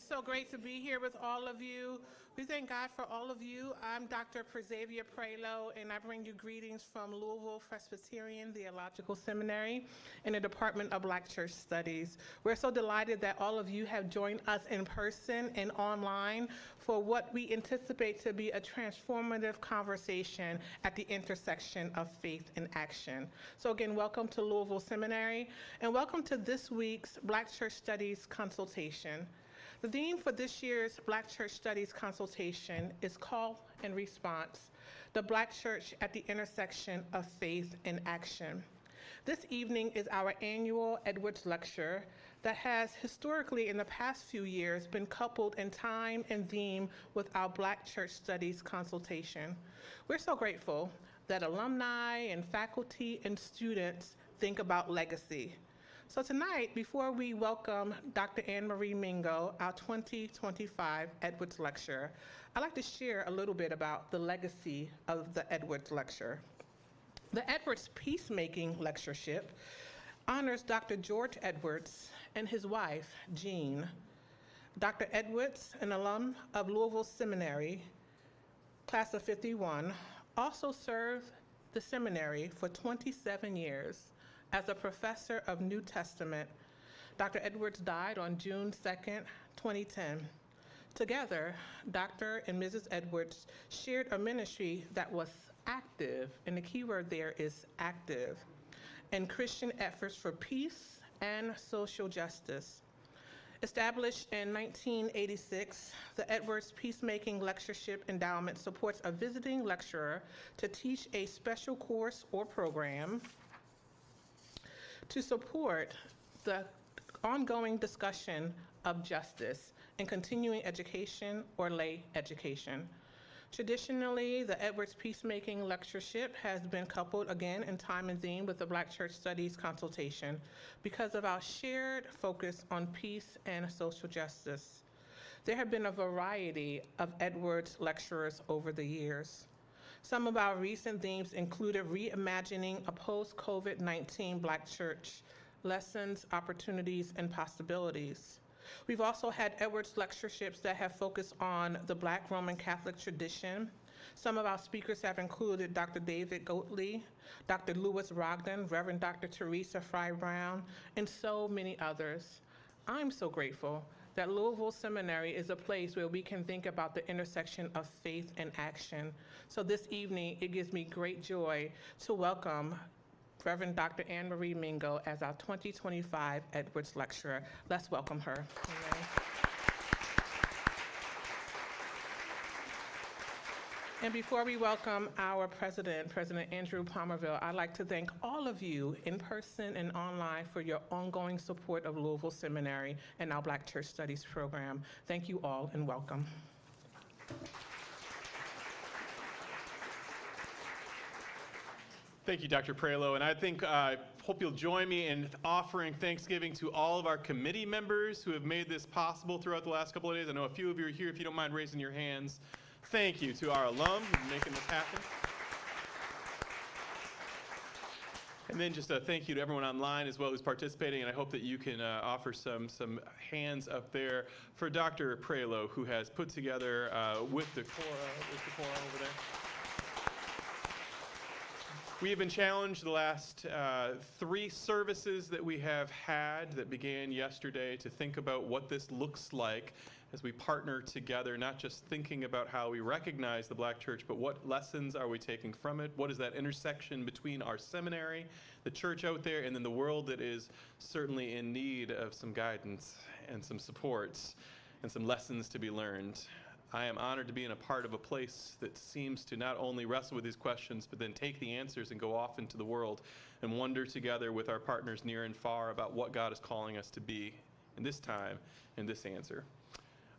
It's so great to be here with all of you. We thank God for all of you. I'm Dr. Xavier Prelo, and I bring you greetings from Louisville Presbyterian Theological Seminary in the Department of Black Church Studies. We're so delighted that all of you have joined us in person and online for what we anticipate to be a transformative conversation at the intersection of faith and action. So again, welcome to Louisville Seminary, and welcome to this week's Black Church Studies Consultation. The theme for this year's Black Church Studies Consultation is Call and Response, the Black Church at the Intersection of Faith and Action. This evening is our annual Edwards Lecture that has historically in the past few years been coupled in time and theme with our Black Church Studies Consultation. We're so grateful that alumni and faculty and students think about legacy. So tonight, before we welcome Dr. AnneMarie Mingo, our 2025 Edwards Lecture, I'd like to share a little bit about the legacy of the Edwards Lecture. The Edwards Peacemaking Lectureship honors Dr. George Edwards and his wife, Jean. Dr. Edwards, an alum of Louisville Seminary, class of 51, also served the seminary for 27 years as a professor of New Testament. Dr. Edwards died on June 2nd, 2010. Together, Dr. and Mrs. Edwards shared a ministry that was active, and the key word there is active, in Christian efforts for peace and social justice. Established in 1986, the Edwards Peacemaking Lectureship Endowment supports a visiting lecturer to teach a special course or program to support the ongoing discussion of justice in continuing education or lay education. Traditionally, the Edwards Peacemaking Lectureship has been coupled again in time and theme with the Black Church Studies Consultation because of our shared focus on peace and social justice. There have been a variety of Edwards lecturers over the years. Some of our recent themes included reimagining a post-COVID-19 Black church, lessons, opportunities, and possibilities. We've also had Edwards lectureships that have focused on the Black Roman Catholic tradition. Some of our speakers have included Dr. David Goatley, Dr. Louis Rogden, Reverend Dr. Teresa Fry Brown, and so many others. I'm so grateful that Louisville Seminary is a place where we can think about the intersection of faith and action. So this evening, it gives me great joy to welcome Reverend Dr. AnneMarie Mingo as our 2025 Edwards Lecturer. Let's welcome her. Amen. And before we welcome our President Andrew Palmerville, I'd like to thank all of you in person and online for your ongoing support of Louisville Seminary and our Black Church Studies program. Thank you all and welcome. Thank you, Dr. Prelo, and hope you'll join me in offering thanksgiving to all of our committee members who have made this possible throughout the last couple of days. I know a few of you are here. If you don't mind raising your hands, thank you to our alum for making this happen. And then just a thank you to everyone online as well who's participating, and I hope that you can offer some hands up there for Dr. Prelo, who has put together with the Cora over there. We have been challenged the last 3 services that we have had that began yesterday to think about what this looks like as we partner together, not just thinking about how we recognize the Black church, but what lessons are we taking from it? What is that intersection between our seminary, the church out there, and then the world that is certainly in need of some guidance and some supports and some lessons to be learned. I am honored to be in a part of a place that seems to not only wrestle with these questions, but then take the answers and go off into the world and wonder together with our partners near and far about what God is calling us to be in this time and this answer.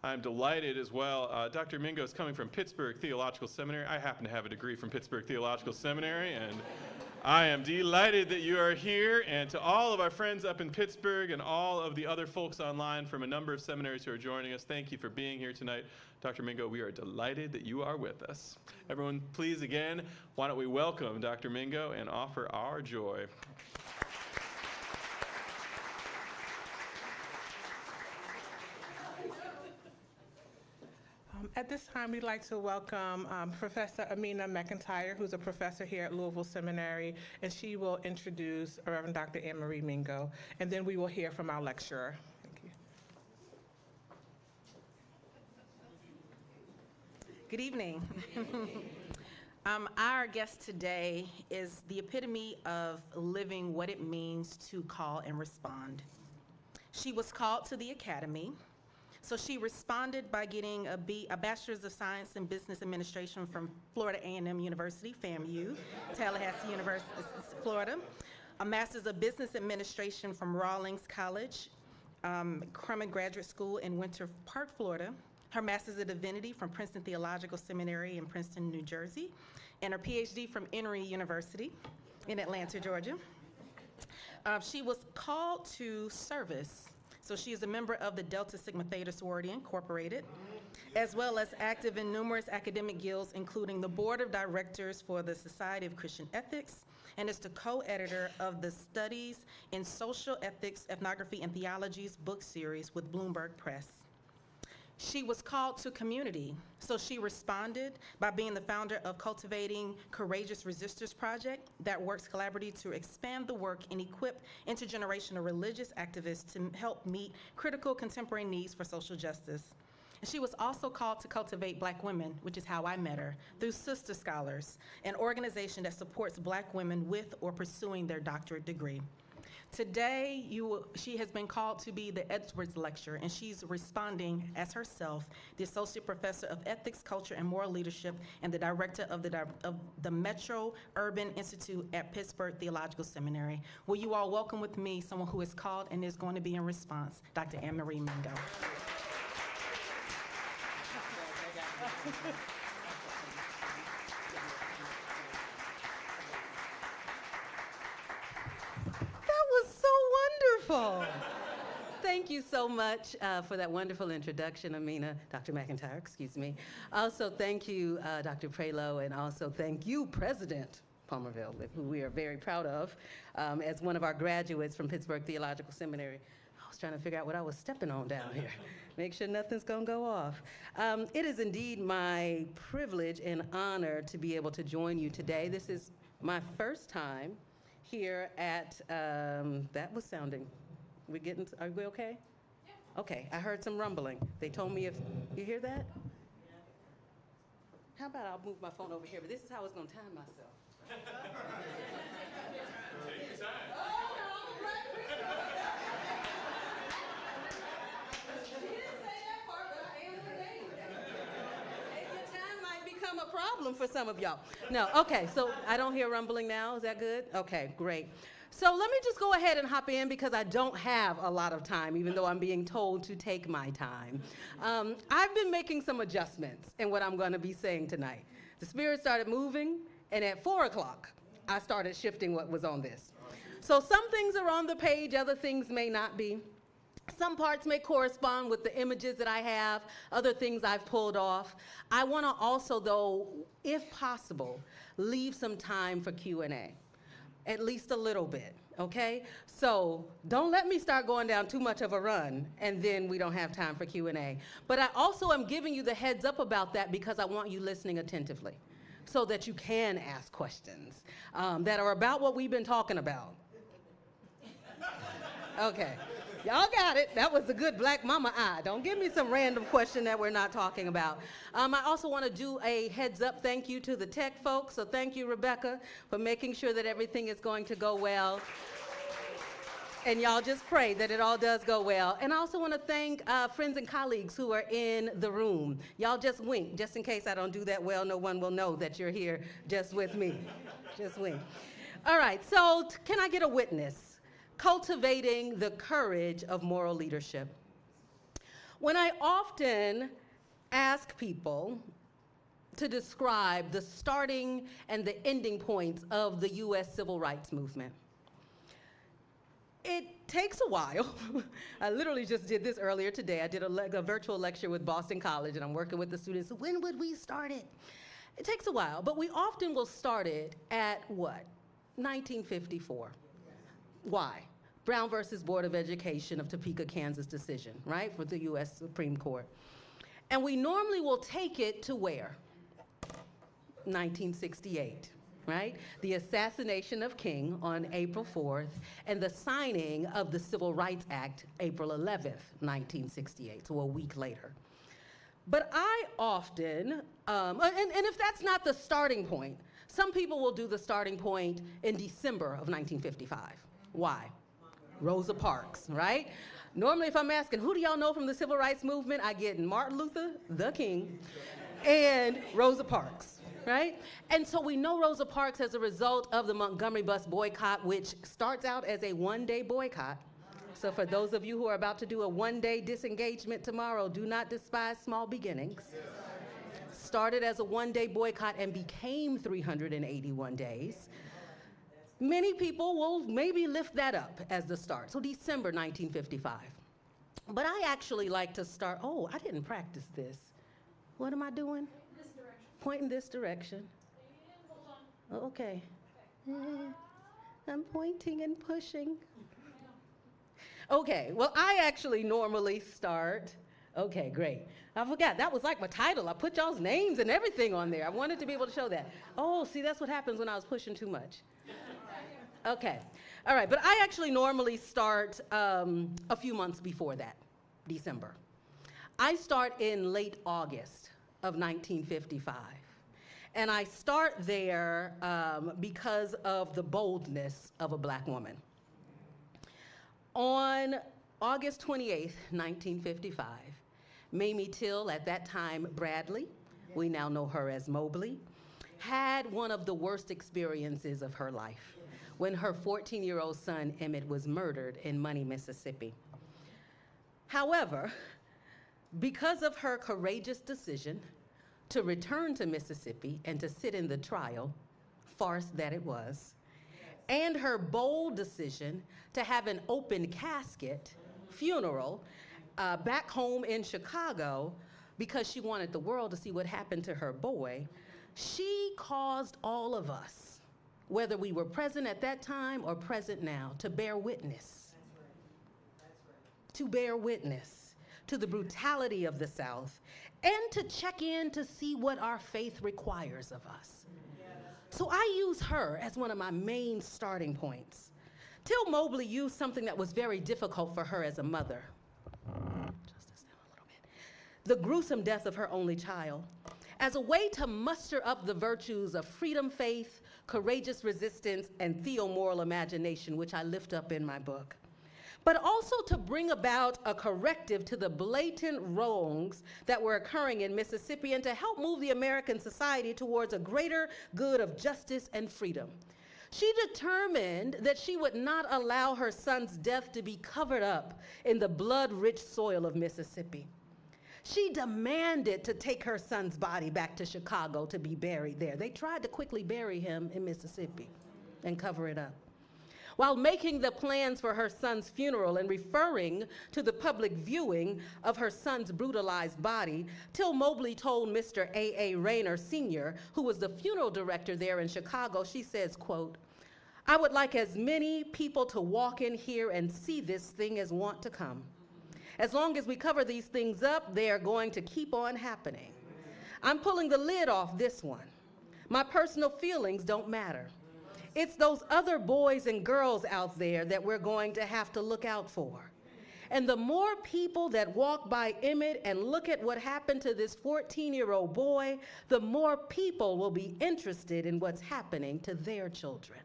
I'm delighted as well. Dr. Mingo is coming from Pittsburgh Theological Seminary. I happen to have a degree from Pittsburgh Theological Seminary, and I am delighted that you are here. And to all of our friends up in Pittsburgh and all of the other folks online from a number of seminaries who are joining us, thank you for being here tonight. Dr. Mingo, we are delighted that you are with us. Everyone, please again, why don't we welcome Dr. Mingo and offer our joy. At this time, we'd like to welcome Professor Amina McIntyre, who's a professor here at Louisville Seminary, and she will introduce Reverend Dr. AnneMarie Mingo, and then we will hear from our lecturer. Thank you. Good evening. Our guest today is the epitome of living what it means to call and respond. She was called to the academy, so she responded by getting a Bachelor's of Science in Business Administration from Florida A&M University, FAMU, Tallahassee University, Florida, a Master's of Business Administration from Rawlings College, Crumman Graduate School in Winter Park, Florida, her Master's of Divinity from Princeton Theological Seminary in Princeton, New Jersey, and her PhD from Emory University in Atlanta, Georgia. She was called to service, so she is a member of the Delta Sigma Theta Sorority Incorporated, as well as active in numerous academic guilds, including the Board of Directors for the Society of Christian Ethics, and is the co-editor of the Studies in Social Ethics, Ethnography, and Theologies book series with Bloomberg Press. She was called to community, so she responded by being the founder of Cultivating Courageous Resistors Project that works collaboratively to expand the work and equip intergenerational religious activists to help meet critical contemporary needs for social justice. And she was also called to Cultivate Black Women, which is how I met her, through Sister Scholars, an organization that supports Black women with or pursuing their doctorate degree. Today, she has been called to be the Edwards Lecturer, and she's responding as herself, the Associate Professor of Ethics, Culture, and Moral Leadership, and the Director of the Metro Urban Institute at Pittsburgh Theological Seminary. Will you all welcome with me someone who is called and is going to be in response, Dr. AnneMarie Mingo. Thank you so much for that wonderful introduction, Amina, Dr. McIntyre, excuse me. Also, thank you, Dr. Prelo, and also thank you, President Palmerville, who we are very proud of, as one of our graduates from Pittsburgh Theological Seminary. I was trying to figure out what I was stepping on down here. Make sure nothing's gonna go off. It is indeed my privilege and honor to be able to join you today. This is my first time here at, that was sounding, are we okay? Yeah. Okay, I heard some rumbling. They told me if, you hear that? Yeah. How about I'll move my phone over here, but this is how I was gonna time myself. Take your time. Oh, no, I'm a Black Christian. You didn't say that part, but I am ordained. Your time might become a problem for some of y'all. No, okay, so I don't hear rumbling now. Is that good? Okay, great. So let me just go ahead and hop in because I don't have a lot of time, even though I'm being told to take my time. I've been making some adjustments in what I'm going to be saying tonight. The Spirit started moving, and at 4 o'clock, I started shifting what was on this. So some things are on the page, other things may not be. Some parts may correspond with the images that I have, other things I've pulled off. I want to also, though, if possible, leave some time for Q&A. At least a little bit, okay? So don't let me start going down too much of a run and then we don't have time for Q&A. But I also am giving you the heads up about that because I want you listening attentively so that you can ask questions that are about what we've been talking about. Okay, y'all got it. That was a good Black mama eye. Don't give me some random question that we're not talking about. I also want to do a heads up thank you to the tech folks. So thank you, Rebecca, for making sure that everything is going to go well. And y'all just pray that it all does go well. And I also want to thank friends and colleagues who are in the room. Y'all just wink, just in case I don't do that well, no one will know that you're here just with me. Just wink. All right, so can I get a witness? Cultivating the courage of moral leadership. When I often ask people to describe the starting and the ending points of the U.S. civil rights movement, it takes a while. I literally just did this earlier today. I did a virtual lecture with Boston College, and I'm working with the students. When would we start it? It takes a while, but we often will start it at what? 1954. Why? Brown versus Board of Education of Topeka, Kansas decision, right, for the U.S. Supreme Court. And we normally will take it to where? 1968, right? The assassination of King on April 4th and the signing of the Civil Rights Act April 11th, 1968, so a week later. But I often, and if that's not the starting point, some people will do the starting point in December of 1955. Why? Rosa Parks, right? Normally if I'm asking, who do y'all know from the Civil Rights Movement, I get Martin Luther, the King, and Rosa Parks, right? And so we know Rosa Parks as a result of the Montgomery bus boycott, which starts out as a one-day boycott. So for those of you who are about to do a one-day disengagement tomorrow, do not despise small beginnings. Started as a one-day boycott and became 381 days. Many people will maybe lift that up as the start. So December 1955. But I actually like to start, oh, I didn't practice this. What am I doing? This direction. Point in this direction. And hold on. Okay. I'm pointing and pushing. Okay, well, I actually normally start, okay, great. I forgot, that was like my title. I put y'all's names and everything on there. I wanted to be able to show that. Oh, see, that's what happens when I was pushing too much. Okay, all right, but I actually normally start a few months before that, December. I start in late August of 1955. And I start there because of the boldness of a Black woman. On August 28th, 1955, Mamie Till, at that time Bradley, we now know her as Mobley, had one of the worst experiences of her life when her 14-year-old son, Emmett, was murdered in Money, Mississippi. However, because of her courageous decision to return to Mississippi and to sit in the trial, farce that it was, and her bold decision to have an open casket funeral back home in Chicago because she wanted the world to see what happened to her boy, she caused all of us, whether we were present at that time or present now, to bear witness. To bear witness to the brutality of the South and to check in to see what our faith requires of us. So I use her as one of my main starting points. Till Mobley used something that was very difficult for her as a mother. Just this down a little bit. The gruesome death of her only child, as a way to muster up the virtues of freedom, faith, courageous resistance, and theomoral imagination, which I lift up in my book. But also to bring about a corrective to the blatant wrongs that were occurring in Mississippi and to help move the American society towards a greater good of justice and freedom. She determined that she would not allow her son's death to be covered up in the blood-rich soil of Mississippi. She demanded to take her son's body back to Chicago to be buried there. They tried to quickly bury him in Mississippi and cover it up. While making the plans for her son's funeral and referring to the public viewing of her son's brutalized body, Till Mobley told Mr. A.A. Rayner Sr., who was the funeral director there in Chicago, she says, quote, "I would like as many people to walk in here and see this thing as want to come. As long as we cover these things up, they are going to keep on happening. I'm pulling the lid off this one. My personal feelings don't matter. It's those other boys and girls out there that we're going to have to look out for. And the more people that walk by Emmett and look at what happened to this 14-year-old boy, the more people will be interested in what's happening to their children."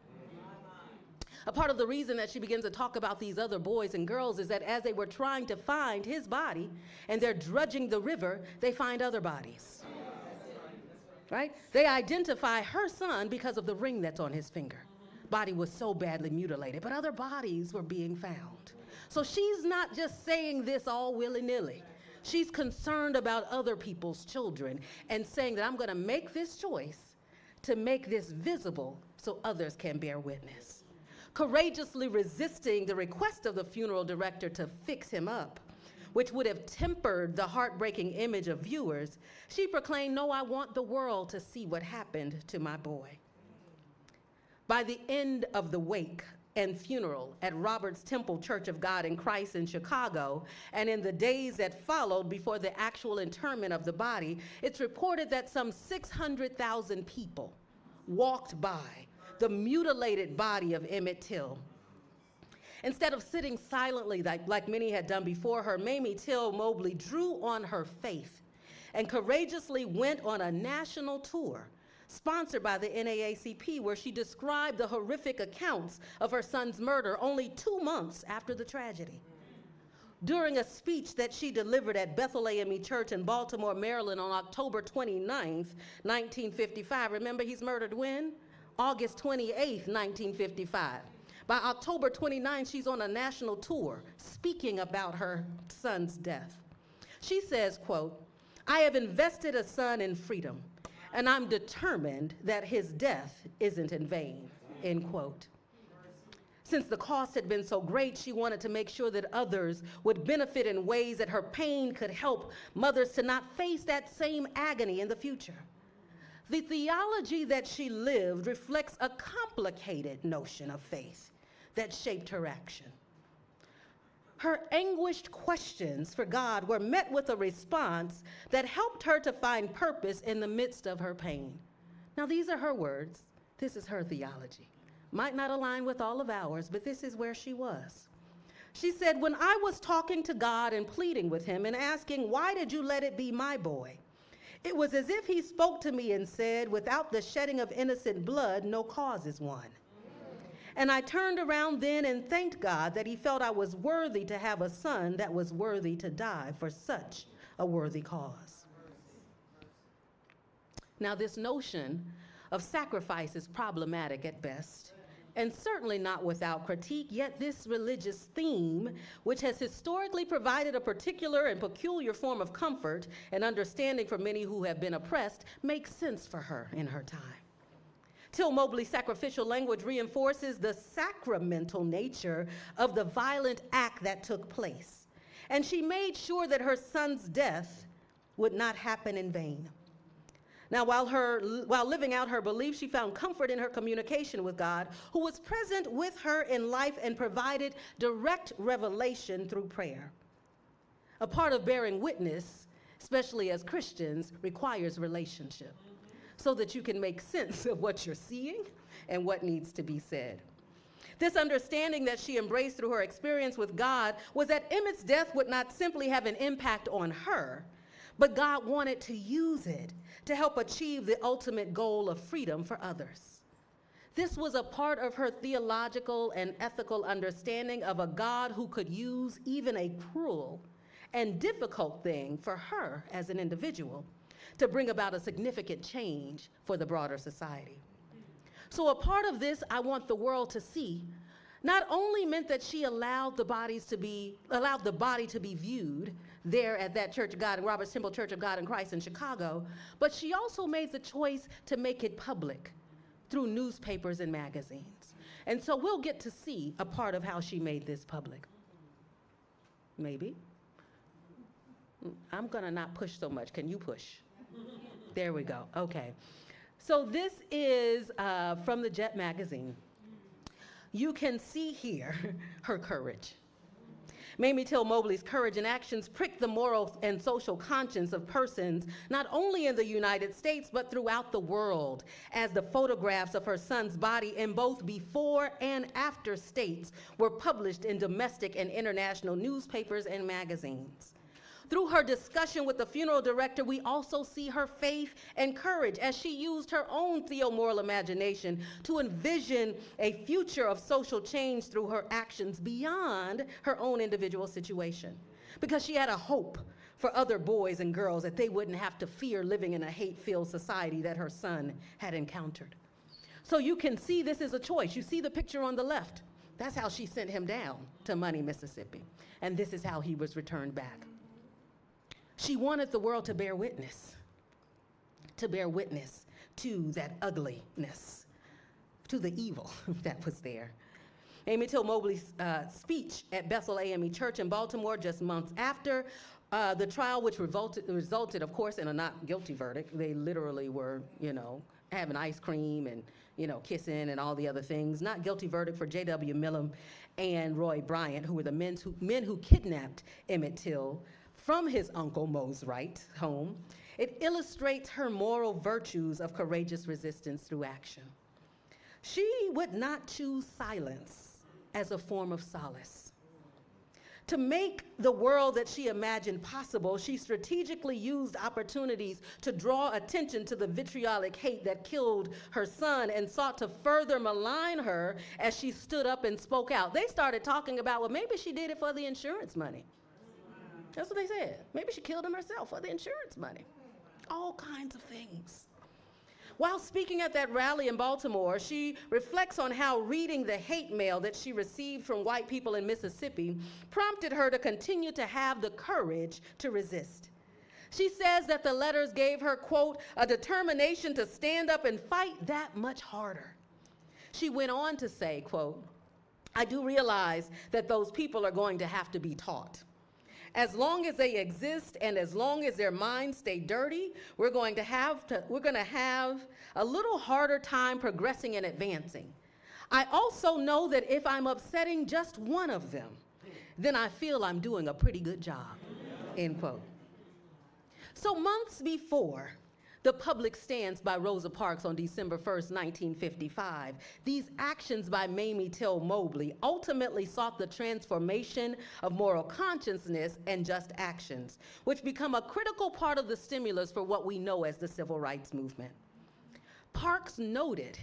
A part of the reason that she begins to talk about these other boys and girls is that as they were trying to find his body and they're drudging the river, they find other bodies. Right? They identify her son because of the ring that's on his finger. Body was so badly mutilated, but other bodies were being found. So she's not just saying this all willy-nilly. She's concerned about other people's children and saying that I'm going to make this choice to make this visible so others can bear witness. Courageously resisting the request of the funeral director to fix him up, which would have tempered the heartbreaking image of viewers, she proclaimed, "No, I want the world to see what happened to my boy." By the end of the wake and funeral at Robert's Temple Church of God in Christ in Chicago, and in the days that followed before the actual interment of the body, it's reported that some 600,000 people walked by the mutilated body of Emmett Till. Instead of sitting silently like many had done before her, Mamie Till Mobley drew on her faith and courageously went on a national tour sponsored by the NAACP, where she described the horrific accounts of her son's murder only 2 months after the tragedy. During a speech that she delivered at Bethel AME Church in Baltimore, Maryland on October 29th, 1955, remember he's murdered when? August 28th, 1955. By October 29th, she's on a national tour speaking about her son's death. She says, quote, "I have invested a son in freedom, and I'm determined that his death isn't in vain," end quote. Since the cost had been so great, she wanted to make sure that others would benefit in ways that her pain could help mothers to not face that same agony in the future. The theology that she lived reflects a complicated notion of faith that shaped her action. Her anguished questions for God were met with a response that helped her to find purpose in the midst of her pain. Now, these are her words. This is her theology. Might not align with all of ours, but this is where she was. She said, "When I was talking to God and pleading with him and asking, 'Why did you let it be my boy?' it was as if he spoke to me and said, 'Without the shedding of innocent blood, no cause is won.' And I turned around then and thanked God that he felt I was worthy to have a son that was worthy to die for such a worthy cause." Now, this notion of sacrifice is problematic at best, and certainly not without critique, yet this religious theme, which has historically provided a particular and peculiar form of comfort and understanding for many who have been oppressed, makes sense for her in her time. Till Mobley's sacrificial language reinforces the sacramental nature of the violent act that took place, and she made sure that her son's death would not happen in vain. Now, while living out her belief, she found comfort in her communication with God, who was present with her in life and provided direct revelation through prayer. A part of bearing witness, especially as Christians, requires relationship, so that you can make sense of what you're seeing and what needs to be said. This understanding that she embraced through her experience with God was that Emmett's death would not simply have an impact on her, but God wanted to use it to help achieve the ultimate goal of freedom for others. This was a part of her theological and ethical understanding of a God who could use even a cruel and difficult thing for her as an individual to bring about a significant change for the broader society. So a part of this I want the world to see not only meant that she allowed the body to be viewed there at that Church of God, Robert's Temple Church of God in Christ in Chicago, but she also made the choice to make it public through newspapers and magazines. And so we'll get to see a part of how she made this public. Maybe. I'm gonna not push so much. Can you push? There we go. Okay. So this is from the Jet magazine. You can see here her courage. Mamie Till Mobley's courage and actions pricked the moral and social conscience of persons not only in the United States but throughout the world, as the photographs of her son's body in both before and after states were published in domestic and international newspapers and magazines. Through her discussion with the funeral director, we also see her faith and courage as she used her own theomoral imagination to envision a future of social change through her actions beyond her own individual situation. Because she had a hope for other boys and girls that they wouldn't have to fear living in a hate-filled society that her son had encountered. So you can see this is a choice. You see the picture on the left. That's how she sent him down to Money, Mississippi. And this is how he was returned back. She wanted the world to bear witness to that ugliness, to the evil that was there. Mamie Till Mobley's speech at Bethel AME Church in Baltimore just months after the trial, which resulted, of course, in a not guilty verdict. They literally were, having ice cream and, kissing and all the other things. Not guilty verdict for J.W. Millam and Roy Bryant, who were the men who kidnapped Emmett Till from his uncle Mose Wright's home. It illustrates her moral virtues of courageous resistance through action. She would not choose silence as a form of solace. To make the world that she imagined possible, she strategically used opportunities to draw attention to the vitriolic hate that killed her son and sought to further malign her as she stood up and spoke out. They started talking about, well, maybe she did it for the insurance money. That's what they said. Maybe she killed him herself for the insurance money. All kinds of things. While speaking at that rally in Baltimore, she reflects on how reading the hate mail that she received from white people in Mississippi prompted her to continue to have the courage to resist. She says that the letters gave her, quote, a determination to stand up and fight that much harder. She went on to say, quote, I do realize that those people are going to have to be taught. As long as they exist and as long as their minds stay dirty, we're going to have a little harder time progressing and advancing. I also know that if I'm upsetting just one of them, then I feel I'm doing a pretty good job, end quote. So months before the public stance by Rosa Parks on December 1st, 1955, these actions by Mamie Till Mobley ultimately sought the transformation of moral consciousness and just actions, which become a critical part of the stimulus for what we know as the civil rights movement. Parks noted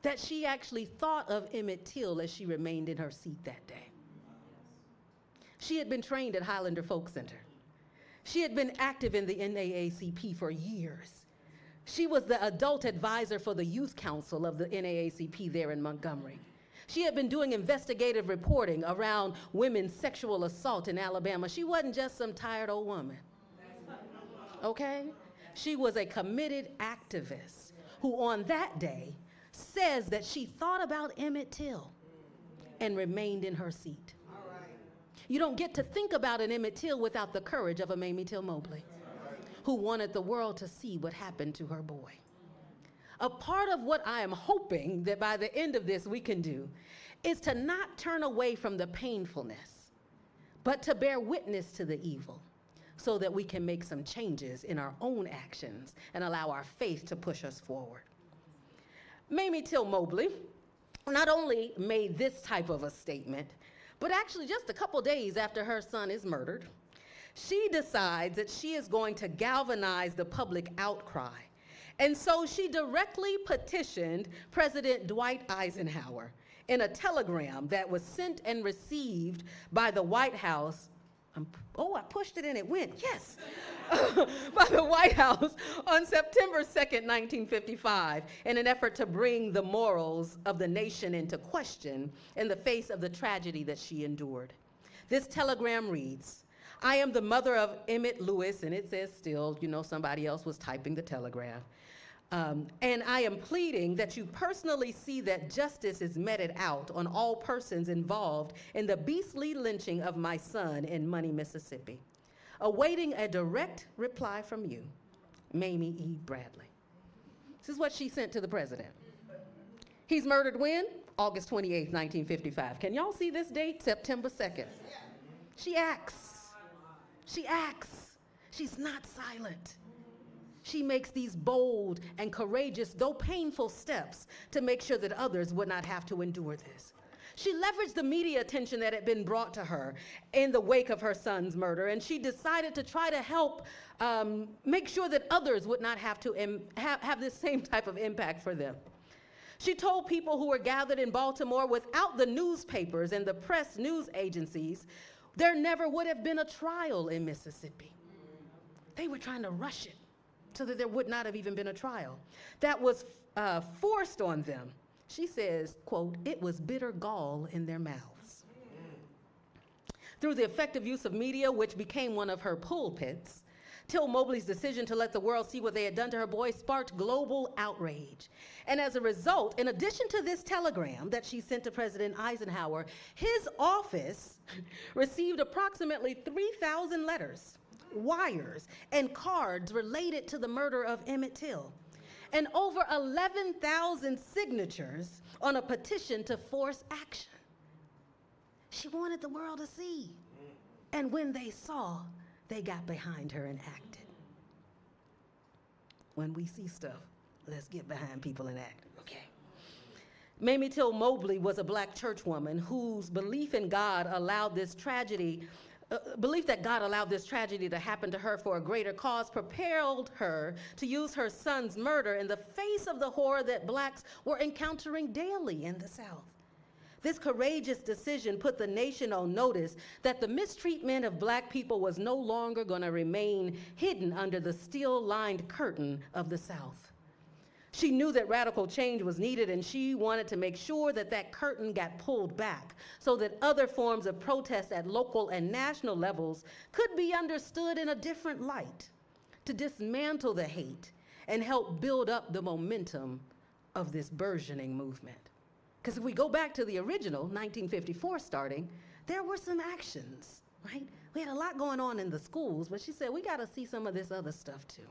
that she actually thought of Emmett Till as she remained in her seat that day. She had been trained at Highlander Folk Center. She had been active in the NAACP for years. She was the adult advisor for the youth council of the NAACP there in Montgomery. She had been doing investigative reporting around women's sexual assault in Alabama. She wasn't just some tired old woman, okay? She was a committed activist who on that day says that she thought about Emmett Till and remained in her seat. You don't get to think about an Emmett Till without the courage of a Mamie Till Mobley, who wanted the world to see what happened to her boy. A part of what I am hoping that by the end of this we can do is to not turn away from the painfulness, but to bear witness to the evil so that we can make some changes in our own actions and allow our faith to push us forward. Mamie Till Mobley not only made this type of a statement, but actually just a couple days after her son is murdered, she decides that she is going to galvanize the public outcry. And so she directly petitioned President Dwight Eisenhower in a telegram that was sent and received by the White House. I pushed it and it went, yes. By the White House on September 2nd, 1955, in an effort to bring the morals of the nation into question in the face of the tragedy that she endured. This telegram reads, I am the mother of Emmett Lewis, and it says still, somebody else was typing the telegram. And I am pleading that you personally see that justice is meted out on all persons involved in the beastly lynching of my son in Money, Mississippi. Awaiting a direct reply from you, Mamie E. Bradley. This is what she sent to the president. He's murdered when? August 28th, 1955. Can y'all see this date? September 2nd. She acts. She acts. She's not silent. She makes these bold and courageous, though painful steps to make sure that others would not have to endure this. She leveraged the media attention that had been brought to her in the wake of her son's murder, and she decided to try to help make sure that others would not have to have this same type of impact for them. She told people who were gathered in Baltimore, without the newspapers and the press news agencies, there never would have been a trial in Mississippi. They were trying to rush it so that there would not have even been a trial. That was forced on them. She says, quote, it was bitter gall in their mouths. Through the effective use of media, which became one of her pulpits, Till Mobley's decision to let the world see what they had done to her boy sparked global outrage. And as a result, in addition to this telegram that she sent to President Eisenhower, his office received approximately 3,000 letters, wires, and cards related to the murder of Emmett Till. and over 11,000 signatures on a petition to force action. She wanted the world to see. And when they saw, they got behind her and acted. When we see stuff, let's get behind people and act, okay? Mamie Till Mobley was a Black churchwoman whose belief in God allowed this tragedy, belief that God allowed this tragedy to happen to her for a greater cause propelled her to use her son's murder in the face of the horror that Blacks were encountering daily in the South. This courageous decision put the nation on notice that the mistreatment of Black people was no longer going to remain hidden under the steel-lined curtain of the South. She knew that radical change was needed, and she wanted to make sure that that curtain got pulled back so that other forms of protest at local and national levels could be understood in a different light, to dismantle the hate and help build up the momentum of this burgeoning movement. Because if we go back to the original, 1954 starting, there were some actions, right? We had a lot going on in the schools, but she said, we got to see some of this other stuff too.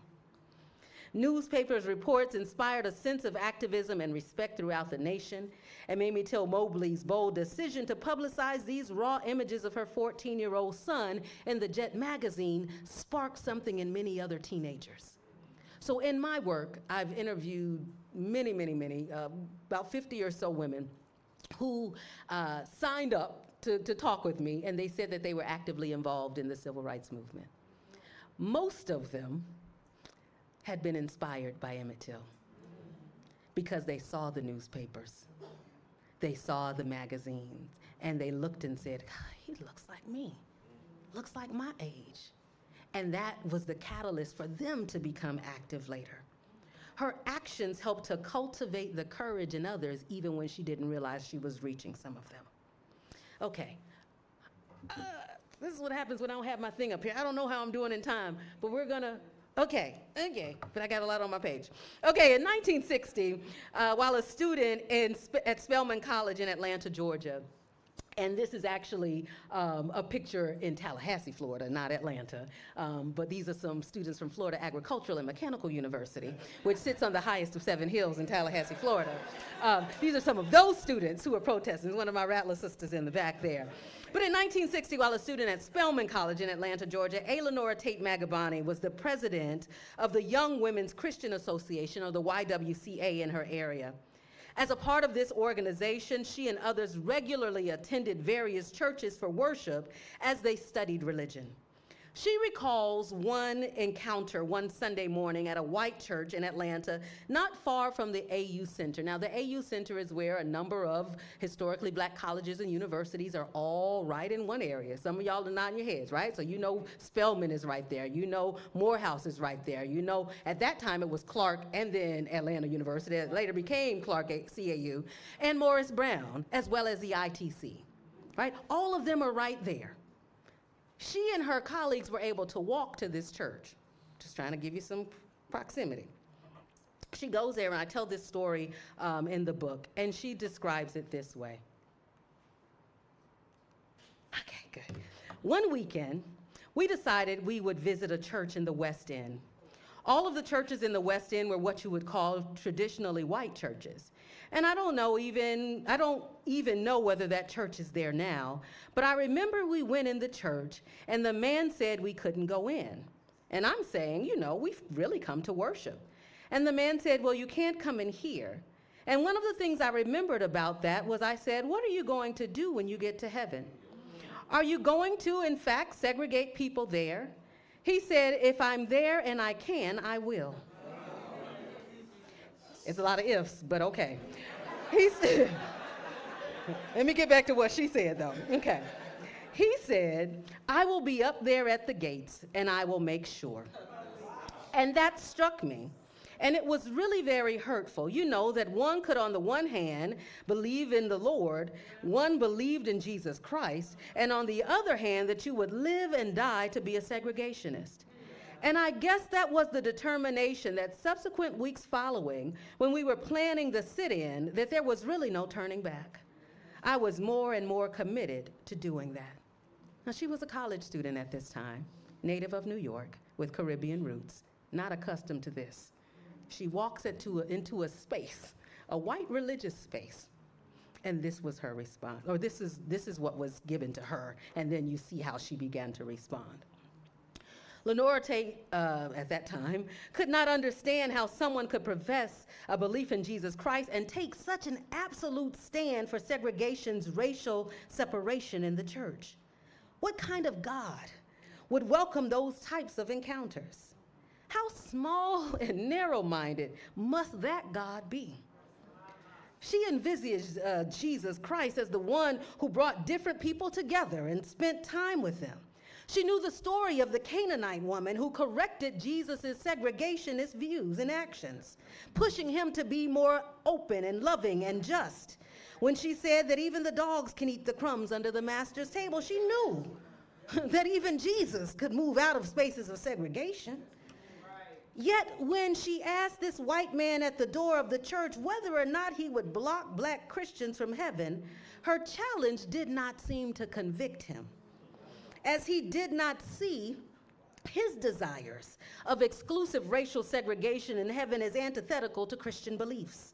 Newspapers' reports inspired a sense of activism and respect throughout the nation, and Mamie Till Mobley's bold decision to publicize these raw images of her 14-year-old son in the Jet magazine sparked something in many other teenagers. So in my work, I've interviewed many, about 50 or so women who signed up to talk with me, and they said that they were actively involved in the civil rights movement. Most of them had been inspired by Emmett Till because they saw the newspapers, they saw the magazines, and they looked and said, he looks like me, looks like my age. And that was the catalyst for them to become active later. Her actions helped to cultivate the courage in others even when she didn't realize she was reaching some of them. Okay, this is what happens when I don't have my thing up here. I don't know how I'm doing in time, but we're gonna, okay, but I got a lot on my page. Okay, in 1960, while a student at Spelman College in Atlanta, Georgia, and this is actually a picture in Tallahassee, Florida, not Atlanta. But these are some students from Florida Agricultural and Mechanical University, which sits on the highest of 7 hills in Tallahassee, Florida. These are some of those students who are protesting. There's one of my Rattler sisters in the back there. But in 1960, while a student at Spelman College in Atlanta, Georgia, Eleanor Tate Magabani was the president of the Young Women's Christian Association, or the YWCA, in her area. As a part of this organization, she and others regularly attended various churches for worship as they studied religion. She recalls one encounter one Sunday morning at a white church in Atlanta, not far from the AU Center. Now, the AU Center is where a number of historically Black colleges and universities are all right in one area. Some of y'all are nodding your heads, right? So you know Spelman is right there. You know Morehouse is right there. You know, at that time it was Clark and then Atlanta University. It later became Clark CAU, and Morris Brown, as well as the ITC, right? All of them are right there. She and her colleagues were able to walk to this church, just trying to give you some proximity. She goes there, and I tell this story in the book, and she describes it this way. Okay, good. One weekend, we decided we would visit a church in the West End. All of the churches in the West End were what you would call traditionally white churches. And I don't even know whether that church is there now, but I remember we went in the church and the man said we couldn't go in. And I'm saying, you know, we've really come to worship. And the man said, well, you can't come in here. And one of the things I remembered about that was I said, what are you going to do when you get to heaven? Are you going to, in fact, segregate people there? He said, if I'm there and I can, I will. It's a lot of ifs, but okay. He said, let me get back to what she said though. Okay. He said, I will be up there at the gates and I will make sure. And that struck me. And it was really very hurtful. You know, that one could, on the one hand, believe in the Lord, one believed in Jesus Christ, and on the other hand, that you would live and die to be a segregationist. And I guess that was the determination that subsequent weeks following, when we were planning the sit-in, that there was really no turning back. I was more and more committed to doing that. Now, she was a college student at this time, native of New York, with Caribbean roots, not accustomed to this. She walks into a space, a white religious space. And this was her response, or this is what was given to her. And then you see how she began to respond. Lenora Tate, at that time, could not understand how someone could profess a belief in Jesus Christ and take such an absolute stand for segregation's racial separation in the church. What kind of God would welcome those types of encounters? How small and narrow-minded must that God be? She envisaged Jesus Christ as the one who brought different people together and spent time with them. She knew the story of the Canaanite woman who corrected Jesus' segregationist views and actions, pushing him to be more open and loving and just. When she said that even the dogs can eat the crumbs under the master's table, she knew that even Jesus could move out of spaces of segregation. Yet when she asked this white man at the door of the church whether or not he would block black Christians from heaven, her challenge did not seem to convict him, as he did not see his desires of exclusive racial segregation in heaven as antithetical to Christian beliefs.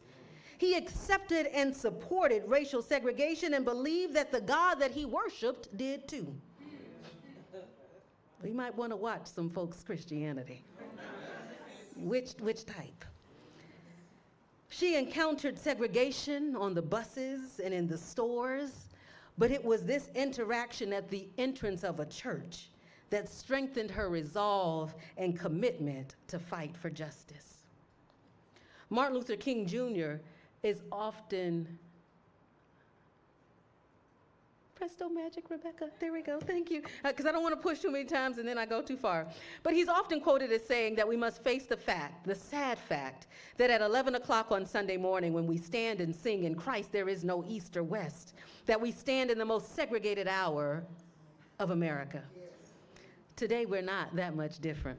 He accepted and supported racial segregation and believed that the God that he worshiped did too. We might want to watch some folks' Christianity. Which type? She encountered segregation on the buses and in the stores, but it was this interaction at the entrance of a church that strengthened her resolve and commitment to fight for justice. Martin Luther King Jr. is often, presto magic, Rebecca, there we go, thank you. Because I don't want to push too many times and then I go too far. But he's often quoted as saying that we must face the sad fact, that at 11 o'clock on Sunday morning when we stand and sing in Christ there is no east or west, that we stand in the most segregated hour of America. Today we're not that much different.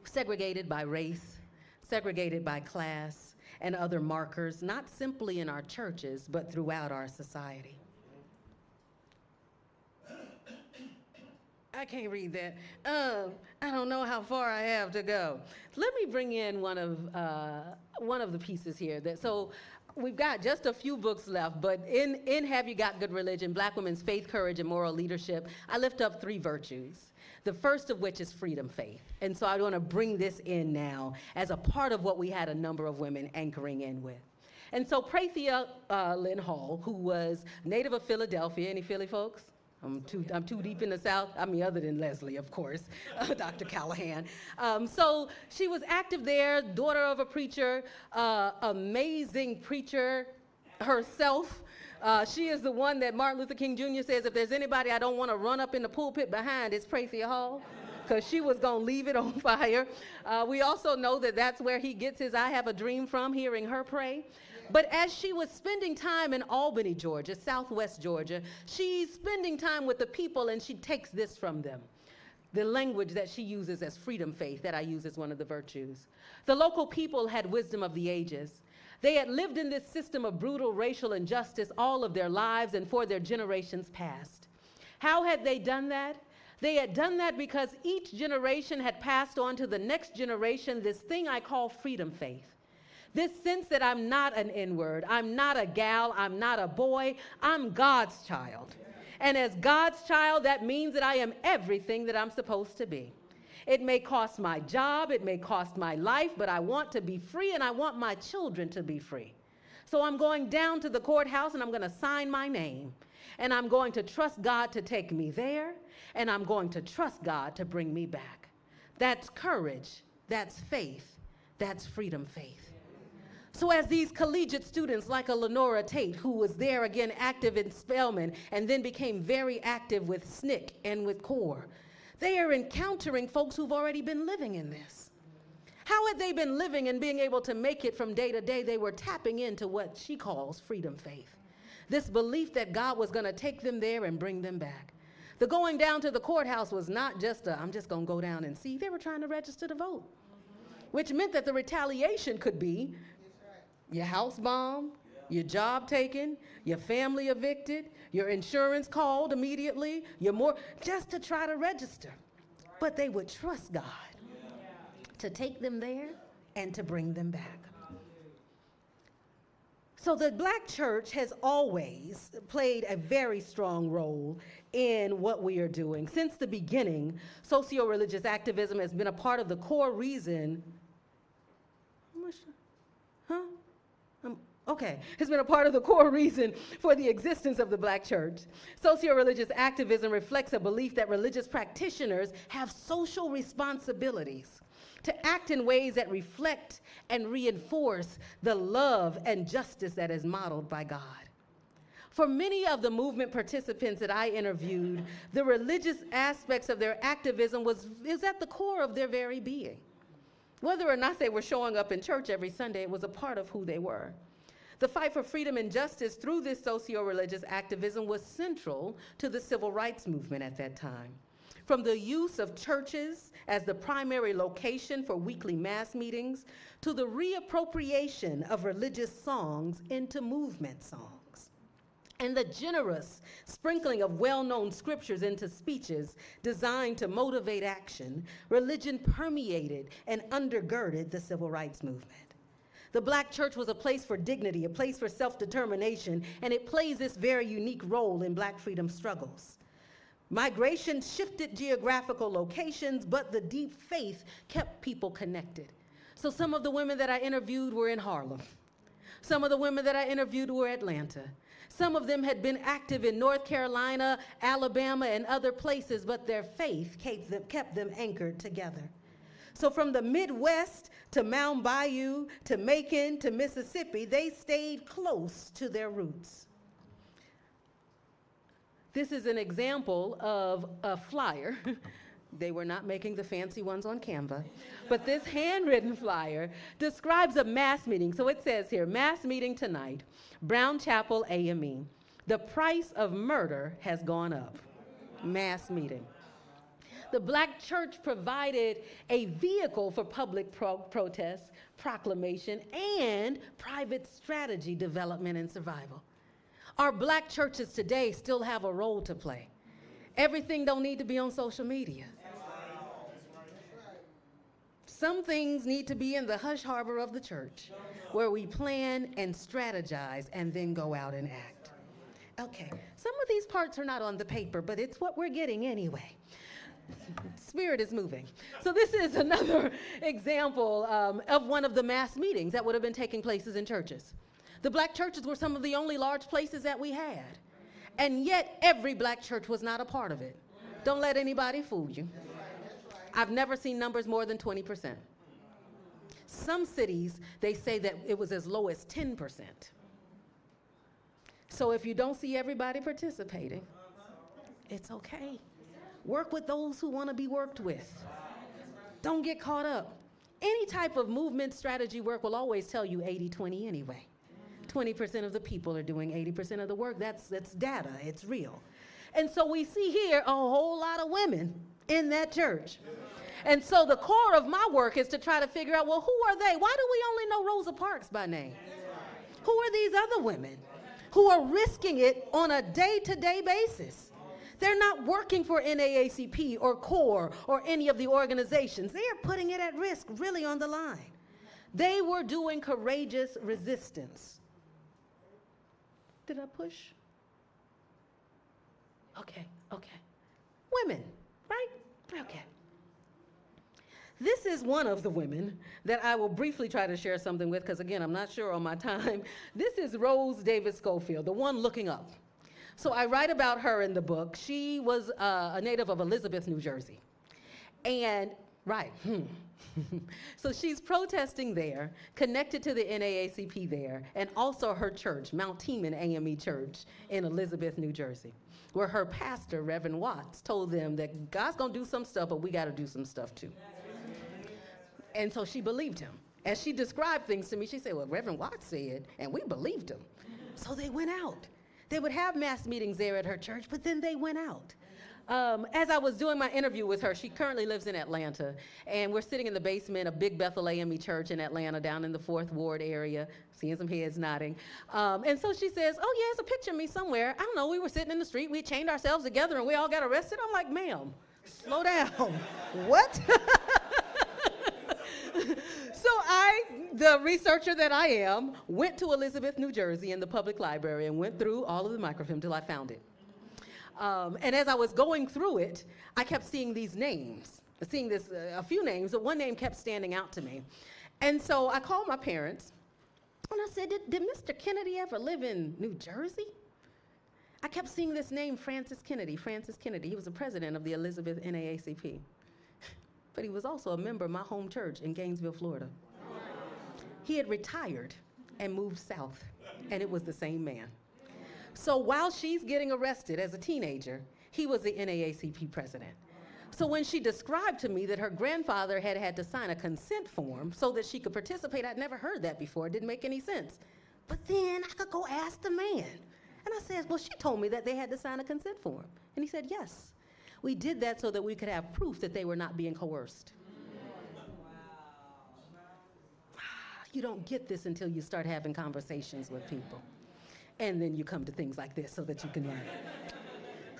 Segregated by race, segregated by class, and other markers, not simply in our churches, but throughout our society. I can't read that. I don't know how far I have to go. Let me bring in one of the pieces here. So we've got just a few books left, but in Have You Got Good Religion, Black Women's Faith, Courage, and Moral Leadership, I lift up 3 virtues, the first of which is freedom faith. And so I want to bring this in now as a part of what we had a number of women anchoring in with. And so Prathia Lynn Hall, who was native of Philadelphia, any Philly folks? I'm too deep in the South. I mean, other than Leslie, of course, Dr. Callahan. So she was active there, daughter of a preacher, amazing preacher herself. She is the one that Martin Luther King Jr. says, if there's anybody I don't want to run up in the pulpit behind, it's Prathia Hall, because she was going to leave it on fire. We also know that that's where he gets his I Have a Dream from, hearing her pray. But as she was spending time in Albany, Georgia, Southwest Georgia, she's spending time with the people and she takes this from them. The language that she uses as freedom faith, that I use as one of the virtues. The local people had wisdom of the ages. They had lived in this system of brutal racial injustice all of their lives and for their generations past. How had they done that? They had done that because each generation had passed on to the next generation this thing I call freedom faith. This sense that I'm not an N-word, I'm not a gal, I'm not a boy, I'm God's child. And as God's child, that means that I am everything that I'm supposed to be. It may cost my job, it may cost my life, but I want to be free and I want my children to be free. So I'm going down to the courthouse and I'm going to sign my name. And I'm going to trust God to take me there, and I'm going to trust God to bring me back. That's courage, that's faith, that's freedom faith. So as these collegiate students like a Lenora Tate, who was there again active in Spelman and then became very active with SNCC and with CORE, they are encountering folks who've already been living in this. How had they been living and being able to make it from day to day? They were tapping into what she calls freedom faith. This belief that God was going to take them there and bring them back. The going down to the courthouse was not just I'm just going to go down and see. They were trying to register to vote, which meant that the retaliation could be your house bombed, your job taken, your family evicted, your insurance called immediately, just to try to register. But they would trust God to take them there and to bring them back. So the Black church has always played a very strong role in what we are doing. Since the beginning, socio-religious activism has been a part of the core reason. Has been a part of the core reason for the existence of the Black church. Socio-religious activism reflects a belief that religious practitioners have social responsibilities to act in ways that reflect and reinforce the love and justice that is modeled by God. For many of the movement participants that I interviewed, the religious aspects of their activism is at the core of their very being. Whether or not they were showing up in church every Sunday, it was a part of who they were. The fight for freedom and justice through this socio-religious activism was central to the civil rights movement at that time. From the use of churches as the primary location for weekly mass meetings, to the reappropriation of religious songs into movement songs, and the generous sprinkling of well-known scriptures into speeches designed to motivate action, religion permeated and undergirded the civil rights movement. The Black church was a place for dignity, a place for self-determination, and it plays this very unique role in Black freedom struggles. Migration shifted geographical locations, but the deep faith kept people connected. So some of the women that I interviewed were in Harlem. Some of the women that I interviewed were Atlanta. Some of them had been active in North Carolina, Alabama, and other places, but their faith kept them anchored together. So from the Midwest to Mound Bayou to Macon to Mississippi, they stayed close to their roots. This is an example of a flyer. They were not making the fancy ones on Canva, but this handwritten flyer describes a mass meeting. So it says here, mass meeting tonight, Brown Chapel AME. The price of murder has gone up. Mass meeting. The Black church provided a vehicle for public protest, proclamation, and private strategy development and survival. Our Black churches today still have a role to play. Everything don't need to be on social media. Some things need to be in the hush harbor of the church, where we plan and strategize and then go out and act. Okay, some of these parts are not on the paper, but it's what we're getting anyway. Spirit is moving. So this is another example of one of the mass meetings that would have been taking places in churches. The Black churches were some of the only large places that we had. And yet every Black church was not a part of it. Don't let anybody fool you. I've never seen numbers more than 20%. Some cities, they say that it was as low as 10%. So if you don't see everybody participating, it's okay. Work with those who want to be worked with. Don't get caught up. Any type of movement strategy work will always tell you 80-20 anyway. 20% of the people are doing 80% of the work. That's data, it's real. And so we see here a whole lot of women in that church. And so the core of my work is to try to figure out, well, who are they? Why do we only know Rosa Parks by name? Who are these other women who are risking it on a day-to-day basis? They're not working for NAACP or CORE or any of the organizations. They are putting it at risk, really on the line. They were doing courageous resistance. Did I push? Okay. Women, right? Okay. This is one of the women that I will briefly try to share something with, because again, I'm not sure on my time. This is Rose Davis Schofield, the one looking up. So I write about her in the book. She was a native of Elizabeth, New Jersey. And, so she's protesting there, connected to the NAACP there, and also her church, Mount Teman AME Church in Elizabeth, New Jersey, where her pastor, Reverend Watts, told them that God's gonna do some stuff, but we gotta do some stuff too. And so she believed him. As she described things to me, she said, well, Reverend Watts said, and we believed him. So they went out. They would have mass meetings there at her church, but then they went out. As I was doing my interview with her, she currently lives in Atlanta, and we're sitting in the basement of Big Bethel AME Church in Atlanta, down in the 4th Ward area, seeing some heads nodding. And so she says, oh yeah, it's a picture of me somewhere. I don't know, we were sitting in the street, we chained ourselves together, and we all got arrested. I'm like, ma'am, slow down. What? So I the researcher that I am, went to Elizabeth, New Jersey in the public library and went through all of the microfilm till I found it. And as I was going through it, I kept seeing these names, a few names, but one name kept standing out to me. And so I called my parents and I said, did Mr. Kennedy ever live in New Jersey? I kept seeing this name, Francis Kennedy. He was the president of the Elizabeth NAACP. But he was also a member of my home church in Gainesville, Florida. He had retired and moved south, and it was the same man. So while she's getting arrested as a teenager, he was the NAACP president. So when she described to me that her grandfather had to sign a consent form so that she could participate, I'd never heard that before. It didn't make any sense. But then I could go ask the man. And I said, well, she told me that they had to sign a consent form. And he said, yes. We did that so that we could have proof that they were not being coerced. You don't get this until you start having conversations with people. And then you come to things like this so that you can learn.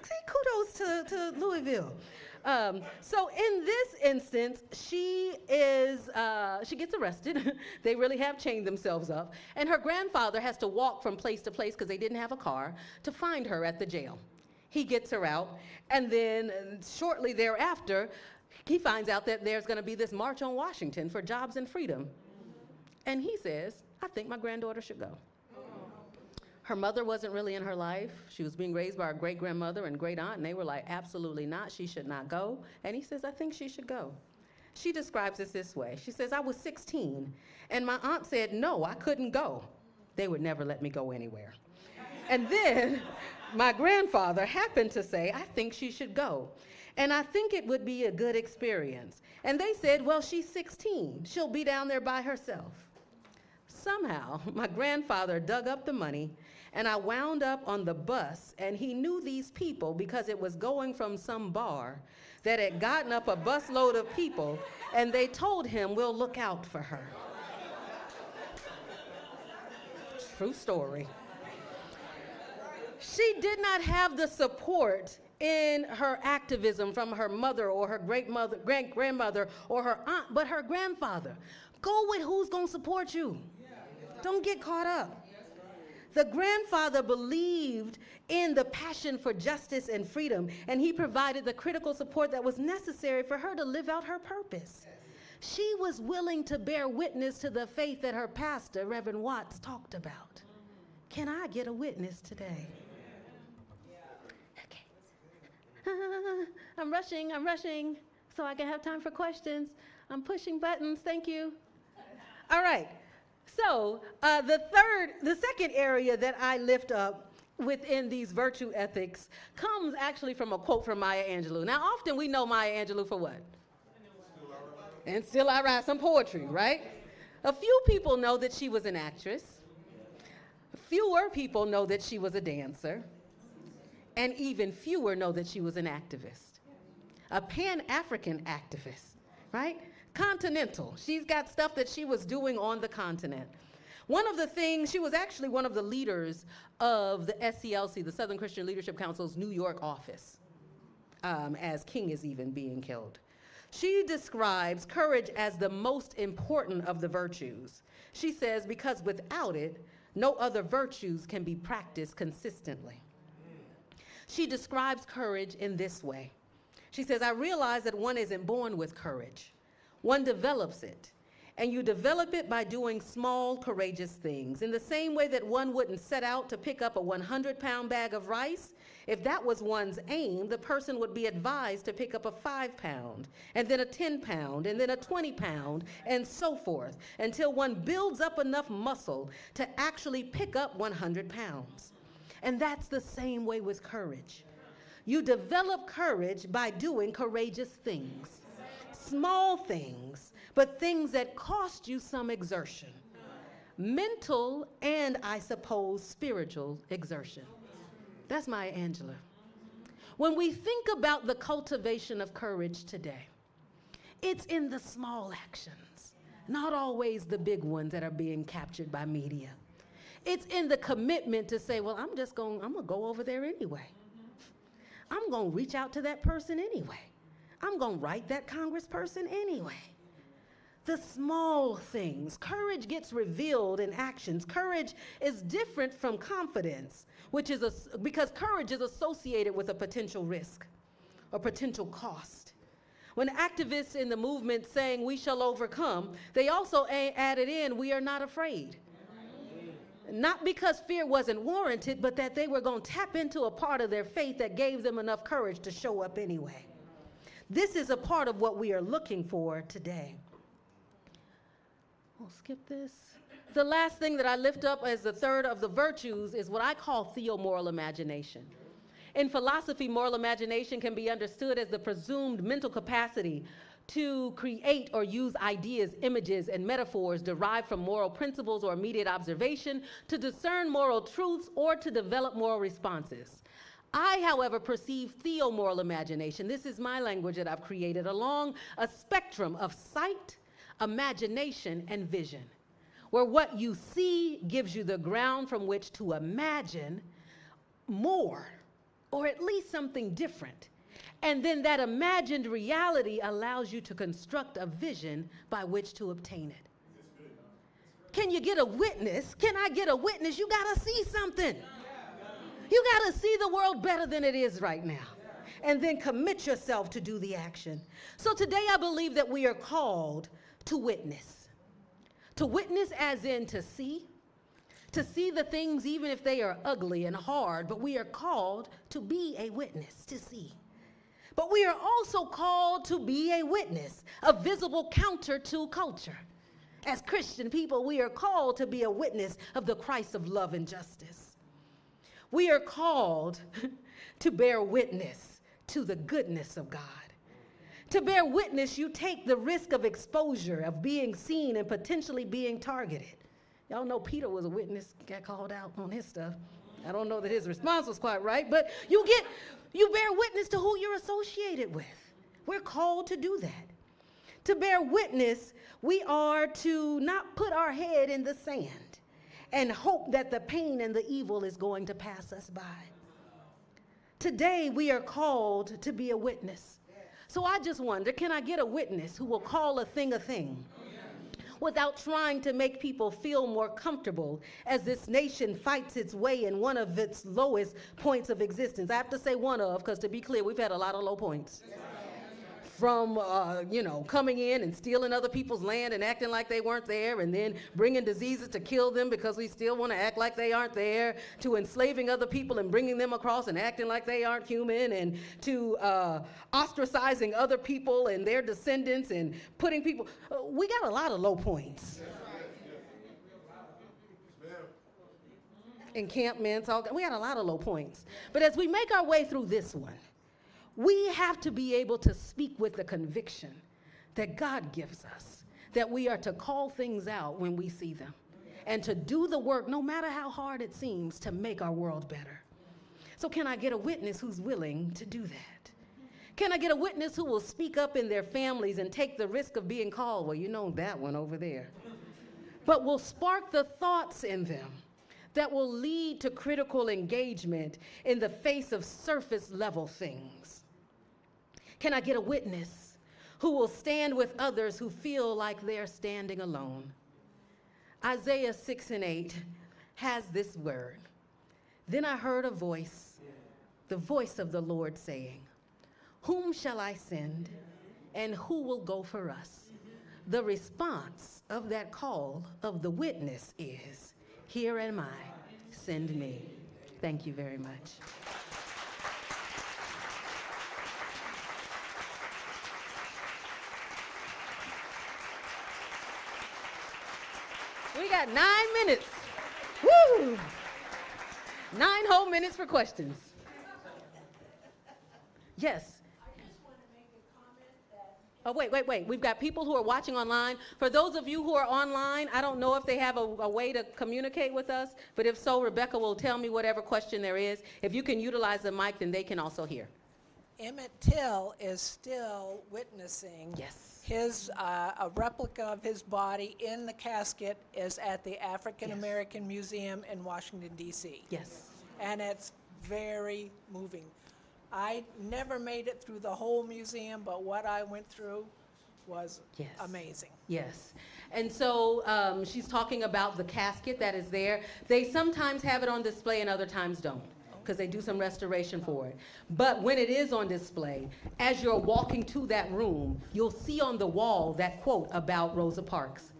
See, kudos to Louisville. So in this instance, she gets arrested. They really have chained themselves up. And her grandfather has to walk from place to place because they didn't have a car to find her at the jail. He gets her out, and then shortly thereafter, he finds out that there's going to be this march on Washington for jobs and freedom. And he says, I think my granddaughter should go. Her mother wasn't really in her life. She was being raised by her great-grandmother and great-aunt, and they were like, absolutely not, she should not go. And he says, I think she should go. She describes it this way. She says, I was 16, and my aunt said, no, I couldn't go. They would never let me go anywhere. And then my grandfather happened to say, I think she should go. And I think it would be a good experience. And they said, well, she's 16. She'll be down there by herself. Somehow, my grandfather dug up the money, and I wound up on the bus, and he knew these people because it was going from some bar that had gotten up a busload of people, and they told him, we'll look out for her. True story. She did not have the support in her activism from her mother or her great-grandmother or her aunt, but her grandfather. Go with who's going to support you. Don't get caught up. The grandfather believed in the passion for justice and freedom, and he provided the critical support that was necessary for her to live out her purpose. She was willing to bear witness to the faith that her pastor, Reverend Watts, talked about. Can I get a witness today? I'm rushing, so I can have time for questions. I'm pushing buttons, thank you. All right, so the second area that I lift up within these virtue ethics comes actually from a quote from Maya Angelou. Now, often we know Maya Angelou for what? And Still I Rise, some poetry, right? A few people know that she was an actress. Fewer people know that she was a dancer. And even fewer know that she was an activist, a Pan-African activist, right? Continental. She's got stuff that she was doing on the continent. One of the things, she was actually one of the leaders of the SCLC, the Southern Christian Leadership Council's New York office, as King is even being killed. She describes courage as the most important of the virtues. She says, because without it, no other virtues can be practiced consistently. She describes courage in this way. She says, I realize that one isn't born with courage. One develops it. And you develop it by doing small, courageous things. In the same way that one wouldn't set out to pick up a 100-pound bag of rice, if that was one's aim, the person would be advised to pick up a 5-pound, and then a 10-pound, and then a 20-pound, and so forth, until one builds up enough muscle to actually pick up 100 pounds. And that's the same way with courage. You develop courage by doing courageous things. Small things, but things that cost you some exertion. Mental and, I suppose, spiritual exertion. That's Maya Angelou. When we think about the cultivation of courage today, it's in the small actions, not always the big ones that are being captured by media. It's in the commitment to say, well, I'm going to go over there anyway. I'm going to reach out to that person anyway. I'm going to write that congressperson anyway. the small things. Courage gets revealed in actions. Courage is different from confidence, because courage is associated with a potential risk or potential cost. When activists in the movement saying we shall overcome, they also added in, we are not afraid. Not because fear wasn't warranted, but that they were going to tap into a part of their faith that gave them enough courage to show up anyway. This is a part of what we are looking for today. We'll skip this. The last thing that I lift up as the third of the virtues is what I call theomoral imagination. In philosophy, moral imagination can be understood as the presumed mental capacity to create or use ideas, images, and metaphors derived from moral principles or immediate observation to discern moral truths or to develop moral responses. I, however, perceive theomoral imagination, this is my language that I've created, along a spectrum of sight, imagination, and vision, where what you see gives you the ground from which to imagine more, or at least something different. And then that imagined reality allows you to construct a vision by which to obtain it. Can you get a witness? Can I get a witness? You gotta see something. You gotta see the world better than it is right now. And then commit yourself to do the action. So today I believe that we are called to witness. To witness as in to see the things even if they are ugly and hard, but we are called to be a witness, to see. But we are also called to be a witness, a visible counter to culture. As Christian people, we are called to be a witness of the Christ of love and justice. We are called to bear witness to the goodness of God. To bear witness, you take the risk of exposure, of being seen and potentially being targeted. Y'all know Peter was a witness, got called out on his stuff. I don't know that his response was quite right, but you bear witness to who you're associated with. We're called to do that. To bear witness, we are to not put our head in the sand and hope that the pain and the evil is going to pass us by. Today, we are called to be a witness. So I just wonder, can I get a witness who will call a thing without trying to make people feel more comfortable as this nation fights its way in one of its lowest points of existence? I have to say one of, because to be clear, we've had a lot of low points. From, coming in and stealing other people's land and acting like they weren't there, and then bringing diseases to kill them because we still want to act like they aren't there, to enslaving other people and bringing them across and acting like they aren't human, and to ostracizing other people and their descendants and putting people, we got a lot of low points. Encampments, we had a lot of low points. But as we make our way through this one, we have to be able to speak with the conviction that God gives us, that we are to call things out when we see them, and to do the work, no matter how hard it seems, to make our world better. So can I get a witness who's willing to do that? Can I get a witness who will speak up in their families and take the risk of being called, well, you know that one over there, but will spark the thoughts in them that will lead to critical engagement in the face of surface level things? Can I get a witness who will stand with others who feel like they're standing alone? Isaiah 6:8 has this word. Then I heard a voice, the voice of the Lord saying, whom shall I send and who will go for us? The response of that call of the witness is, here am I, send me. Thank you very much. We got 9 minutes. Woo! 9 whole minutes for questions. Yes. Oh, wait. We've got people who are watching online. For those of you who are online, I don't know if they have a way to communicate with us, but if so, Rebecca will tell me whatever question there is. If you can utilize the mic, then they can also hear. Emmett Till is still witnessing. Yes. A replica of his body in the casket is at the African American Museum in Washington, D.C. Yes. And it's very moving. I never made it through the whole museum, but what I went through, was Yes. amazing. Yes. And so she's talking about the casket that is there. They sometimes have it on display and other times don't, because they do some restoration for it. But when it is on display, as you're walking to that room, you'll see on the wall that quote about Rosa Parks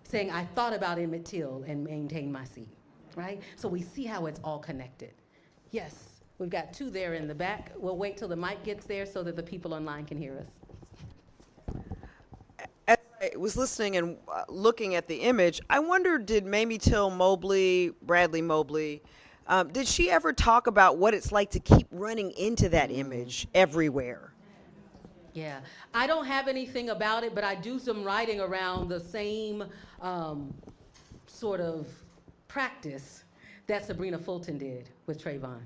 saying, "I thought about Emmett Till and maintained my seat," right? So we see how it's all connected. Yes, we've got two there in the back. We'll wait till the mic gets there so that the people online can hear us. As I was listening and looking at the image, I wondered, did Mamie Till Mobley, Bradley Mobley, did she ever talk about what it's like to keep running into that image everywhere? Yeah, I don't have anything about it, but I do some writing around the same sort of practice that Sabrina Fulton did with Trayvon,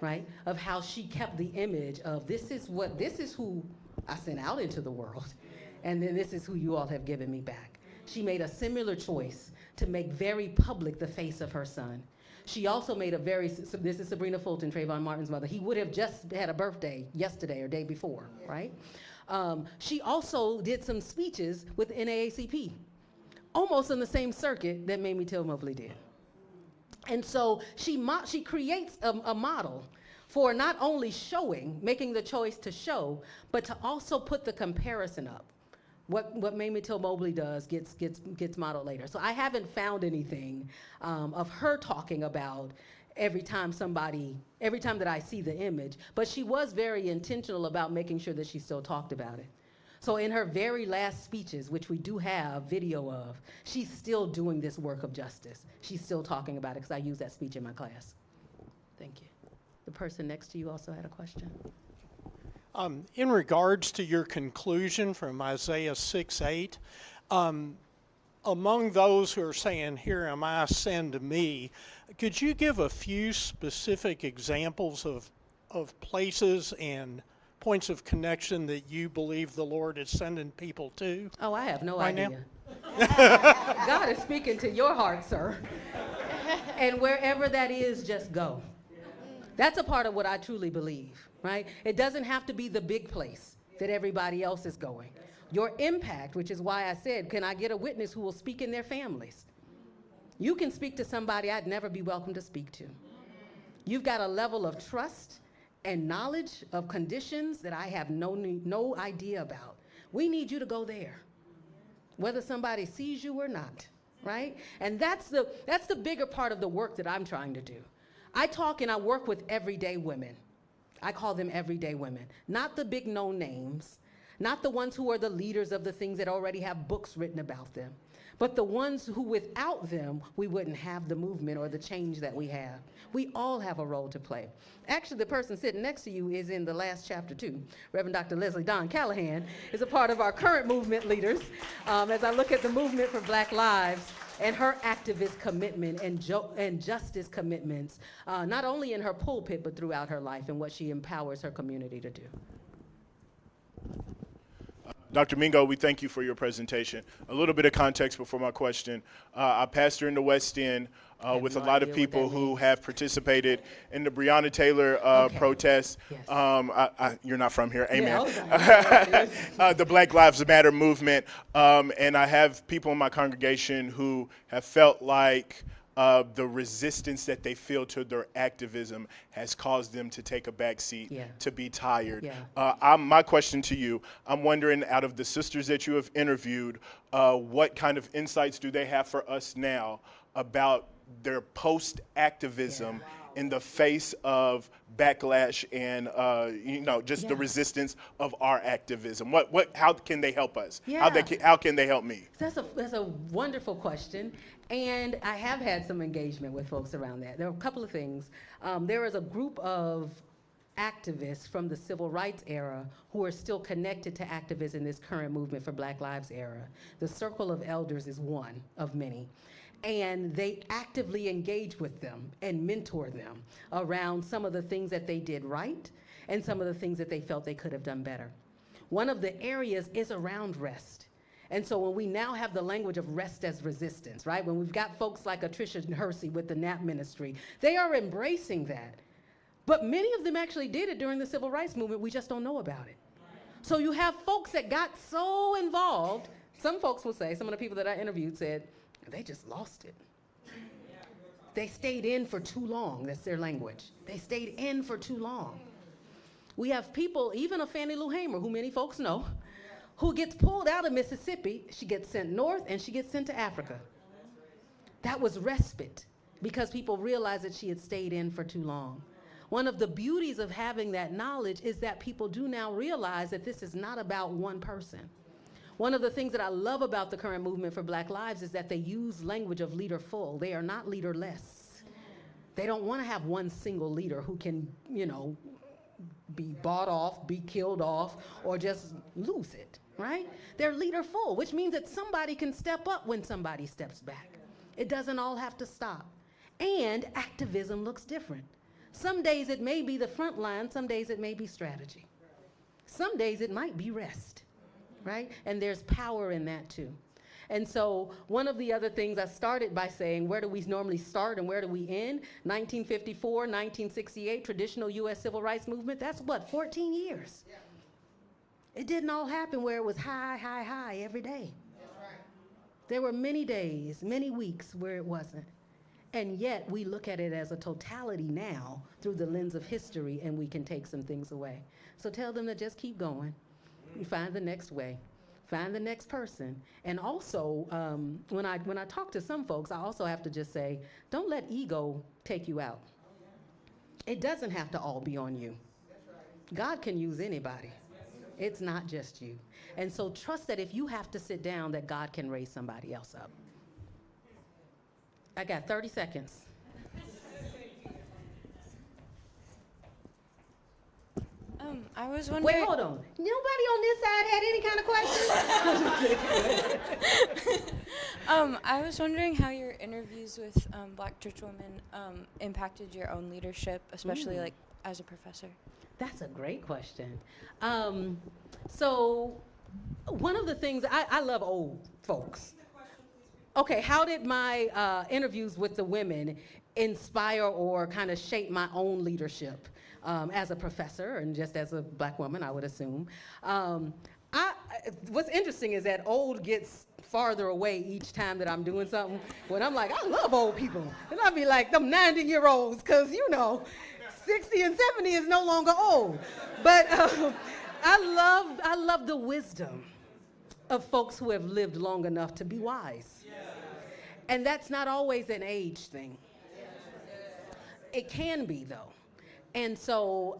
right? Of how she kept the image of this is who I sent out into the world, and then this is who you all have given me back. She made a similar choice to make very public the face of her son. She also made this is Sabrina Fulton, Trayvon Martin's mother. He would have just had a birthday yesterday or day before, right? She also did some speeches with NAACP, almost in the same circuit that Mamie Till Mobley did. And so she creates a model for not only making the choice to show, but to also put the comparison up. What Mamie Till Mobley does gets modeled later. So I haven't found anything of her talking about every time that I see the image, but she was very intentional about making sure that she still talked about it. So in her very last speeches, which we do have video of, she's still doing this work of justice. She's still talking about it, because I use that speech in my class. Thank you. The person next to you also had a question. In regards to your conclusion from Isaiah 6:8, among those who are saying, "Here am I, send me," could you give a few specific examples of places and points of connection that you believe the Lord is sending people to? Oh, I have no Right idea. God is speaking to your heart, sir. And wherever that is, just go. That's a part of what I truly believe, right? It doesn't have to be the big place that everybody else is going. Your impact, which is why I said, can I get a witness who will speak in their families? You can speak to somebody I'd never be welcome to speak to. You've got a level of trust and knowledge of conditions that I have no idea about. We need you to go there, whether somebody sees you or not, right? And that's the bigger part of the work that I'm trying to do. I talk and I work with everyday women. I call them everyday women, not the big no names, not the ones who are the leaders of the things that already have books written about them, but the ones who without them, we wouldn't have the movement or the change that we have. We all have a role to play. Actually, the person sitting next to you is in the last chapter too. Reverend Dr. Leslie Don Callahan is a part of our current movement leaders. As I look at the movement for Black Lives and her activist commitment and justice commitments, not only in her pulpit, but throughout her life and what she empowers her community to do. Dr. Mingo, we thank you for your presentation. A little bit of context before my question. I pastor in the West End with a lot of people who have participated in the Breonna Taylor protests. Yes. You're not from here, amen. Yeah, The Black Lives Matter movement. And I have people in my congregation who have felt like the resistance that they feel to their activism has caused them to take a back seat, to be tired. Yeah. My question to you, I'm wondering, out of the sisters that you have interviewed, what kind of insights do they have for us now about their post-activism in the face of backlash and the resistance of our activism? How can they help us? How can they help me? That's a wonderful question, and I have had some engagement with folks around that. There are a couple of things. There is a group of activists from the civil rights era who are still connected to activists in this current movement for Black Lives era. The Circle of Elders is one of many. And they actively engage with them and mentor them around some of the things that they did right and some of the things that they felt they could have done better. One of the areas is around rest. And so when we now have the language of rest as resistance, right? When we've got folks like Atricia Hersey with the NAP ministry, they are embracing that. But many of them actually did it during the civil rights movement. We just don't know about it. So you have folks that got so involved. Some folks will say, some of the people that I interviewed said, they just lost it. They stayed in for too long. That's their language. They stayed in for too long. We have people, even a Fannie Lou Hamer, who many folks know, who gets pulled out of Mississippi. She gets sent north and she gets sent to Africa. That was respite because people realized that she had stayed in for too long. One of the beauties of having that knowledge is that people do now realize that this is not about one person. One of the things that I love about the current movement for Black Lives is that they use language of leaderful. They are not leaderless. They don't want to have one single leader who can, be bought off, be killed off, or just lose it, right? They're leaderful, which means that somebody can step up when somebody steps back. It doesn't all have to stop. And activism looks different. Some days it may be the front line, some days it may be strategy. Some days it might be rest, right? And there's power in that too. And so one of the other things I started by saying, where do we normally start and where do we end? 1954, 1968, traditional US civil rights movement, that's what, 14 years? Yeah. It didn't all happen where it was high, high, high every day. That's right. There were many days, many weeks where it wasn't. And yet we look at it as a totality now through the lens of history, and we can take some things away. So tell them to just keep going. You find the next way. Find the next person. And also, when I talk to some folks, I also have to just say, don't let ego take you out. It doesn't have to all be on you. God can use anybody. It's not just you. And so trust that if you have to sit down, that God can raise somebody else up. I got 30 seconds. I was wondering. Wait, hold on. Nobody on this side had any kind of questions? I was wondering how your interviews with Black Churchwomen impacted your own leadership, especially like as a professor. That's a great question. So one of the things, I love old folks. Okay, how did my interviews with the women inspire or kind of shape my own leadership as a professor and just as a Black woman, I would assume? What's interesting is that old gets farther away each time that I'm doing something. When I'm like, I love old people. And I'll be like, them 90-year-olds, because 60 and 70 is no longer old. But I love the wisdom of folks who have lived long enough to be wise. And that's not always an age thing. It can be, though. And so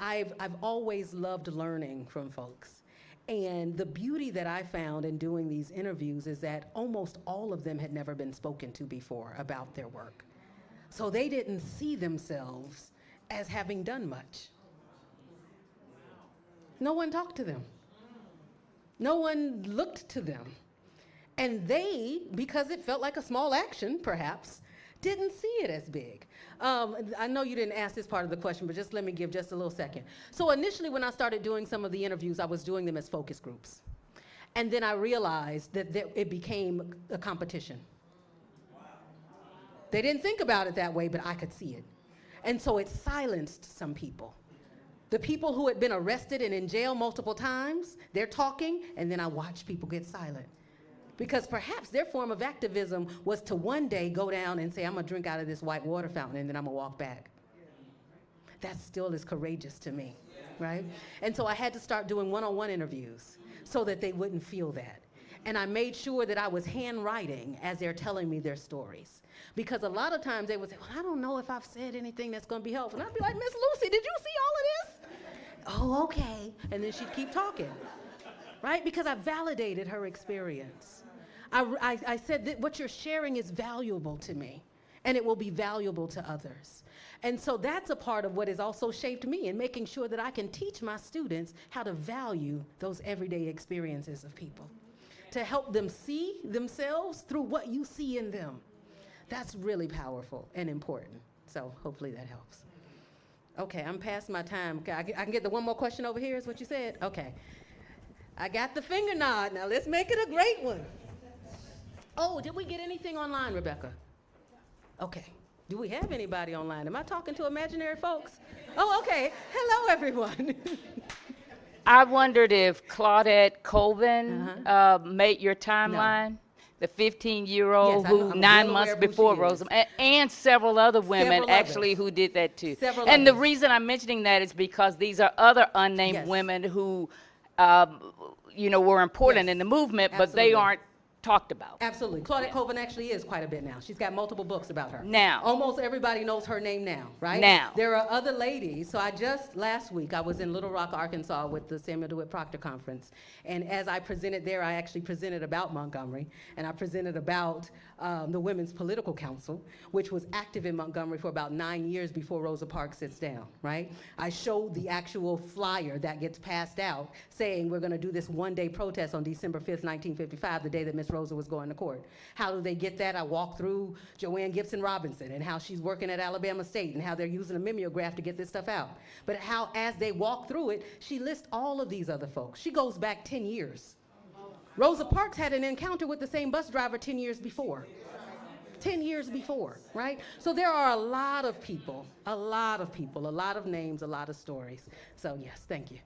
I've always loved learning from folks. And the beauty that I found in doing these interviews is that almost all of them had never been spoken to before about their work. So they didn't see themselves as having done much. No one talked to them. No one looked to them. And they, because it felt like a small action, perhaps, didn't see it as big. I know you didn't ask this part of the question, but just let me give just a little second. So initially when I started doing some of the interviews, I was doing them as focus groups. And then I realized that it became a competition. They didn't think about it that way, but I could see it. And so it silenced some people. The people who had been arrested and in jail multiple times, they're talking, and then I watch people get silent. Because perhaps their form of activism was to one day go down and say, I'm gonna drink out of this white water fountain and then I'm gonna walk back. That still is courageous to me, right? And so I had to start doing one-on-one interviews so that they wouldn't feel that. And I made sure that I was handwriting as they're telling me their stories. Because a lot of times they would say, well, I don't know if I've said anything that's gonna be helpful. And I'd be like, Miss Lucy, did you see all of this? Oh, okay. And then she'd keep talking, right? Because I validated her experience. I said that what you're sharing is valuable to me, and it will be valuable to others. And so that's a part of what has also shaped me in making sure that I can teach my students how to value those everyday experiences of people, to help them see themselves through what you see in them. That's really powerful and important. So hopefully that helps. Okay, I'm past my time. I can get the one more question over here is what you said? Okay. I got the finger nod. Now let's make it a great one. Oh, did we get anything online, Rebecca? Okay. Do we have anybody online? Am I talking to imaginary folks? Oh, okay. Hello, everyone. I wondered if Claudette Colvin made your timeline. The 15-year-old Yes, I'm who well 9 aware months of who before she is. Rosamond, and several other women Several actually others. who did that too. Several And the others. reason I'm mentioning that is because these are other unnamed Yes. women who, were important Yes. in the movement, but they Absolutely. aren't talked about. Absolutely. Claudette Colvin actually is quite a bit now. She's got multiple books about her. Now. Almost everybody knows her name now, right? Now. There are other ladies. So last week, I was in Little Rock, Arkansas with the Samuel DeWitt Proctor Conference. And as I presented there, I actually presented about Montgomery. And I presented about the Women's Political Council, which was active in Montgomery for about 9 years before Rosa Parks sits down, right? I showed the actual flyer that gets passed out saying we're going to do this one-day protest on December 5th, 1955, the day that Miss Rosa was going to court. How do they get that? I walked through Joanne Gibson Robinson and how she's working at Alabama State and how they're using a mimeograph to get this stuff out. But how, as they walk through it, she lists all of these other folks. She goes back 10 years. Rosa Parks had an encounter with the same bus driver 10 years before. 10 years before, right? So there are a lot of people, a lot of names, a lot of stories. So yes, thank you.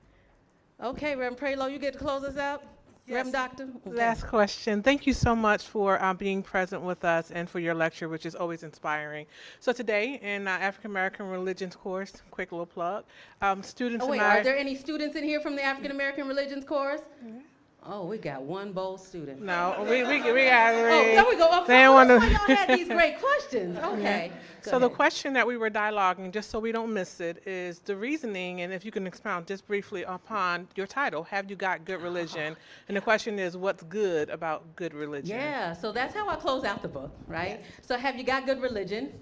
Okay, Reverend Prelo, you get to close us out? Reverend Doctor? Okay. Last question. Thank you so much for being present with us and for your lecture, which is always inspiring. So today in African American Religions course, quick little plug, students Oh wait, and I... are there any students in here from the African American Religions course? Oh, we got one bold student. No, we got... Oh, there we go. Oh, They that's wanna- why y'all had these great questions. Okay. Go So the ahead. question that we were dialoguing, just so we don't miss it, is the reasoning, and if you can expound just briefly upon your title, Have You Got Good Religion? And the question is, what's good about good religion? Yeah, so that's how I close out the book, right? So have you got good religion?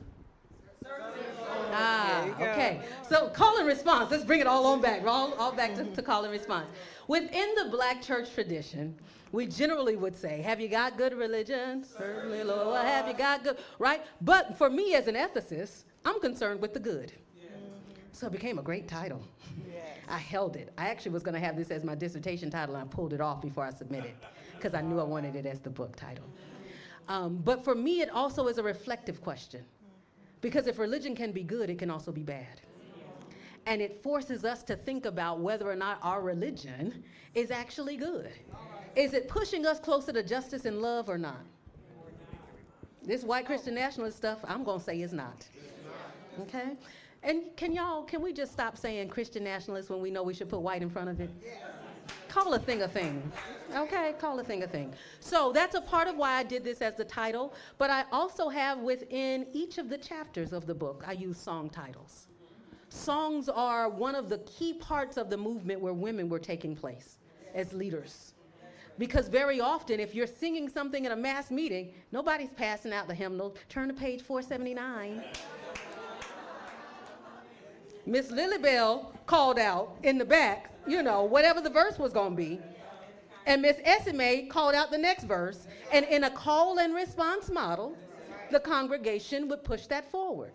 There you go. Okay. So call and response. Let's bring it all on back. All back to call and response. Within the Black church tradition, we generally would say, have you got good religion? Certainly, Lord. Have you got good, right? But for me as an ethicist, I'm concerned with the good. So it became a great title. I held it. I actually was going to have this as my dissertation title, and I pulled it off before I submitted because I knew I wanted it as the book title. But for me, it also is a reflective question. Because if religion can be good, it can also be bad. And it forces us to think about whether or not our religion is actually good. Is it pushing us closer to justice and love or not? This white Christian nationalist stuff, I'm going to say is not. Okay? And can we just stop saying Christian nationalist when we know we should put white in front of it? Call a thing a thing. Okay, call a thing a thing. So that's a part of why I did this as the title, but I also have within each of the chapters of the book, I use song titles. Songs are one of the key parts of the movement where women were taking place as leaders. Because very often, if you're singing something in a mass meeting, nobody's passing out the hymnal. Turn to page 479. Miss Lilybell called out in the back, whatever the verse was going to be. And Miss Esime called out the next verse. And in a call and response model, the congregation would push that forward.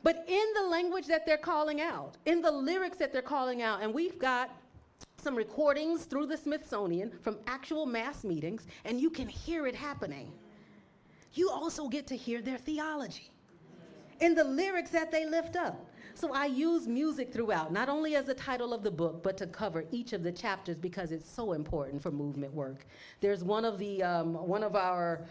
But in the language that they're calling out, in the lyrics that they're calling out, and we've got some recordings through the Smithsonian from actual mass meetings, and you can hear it happening. You also get to hear their theology in the lyrics that they lift up. So I use music throughout, not only as the title of the book, but to cover each of the chapters because it's so important for movement work. There's one of our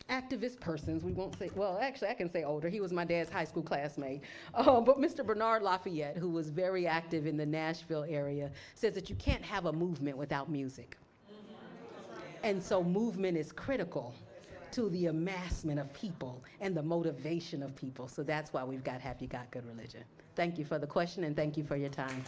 activist persons, we won't say, well, actually I can say older, he was my dad's high school classmate, but Mr. Bernard Lafayette, who was very active in the Nashville area, says that you can't have a movement without music. And so movement is critical to the amassment of people and the motivation of people. So that's why we've got Have You Got Good Religion? Thank you for the question and thank you for your time.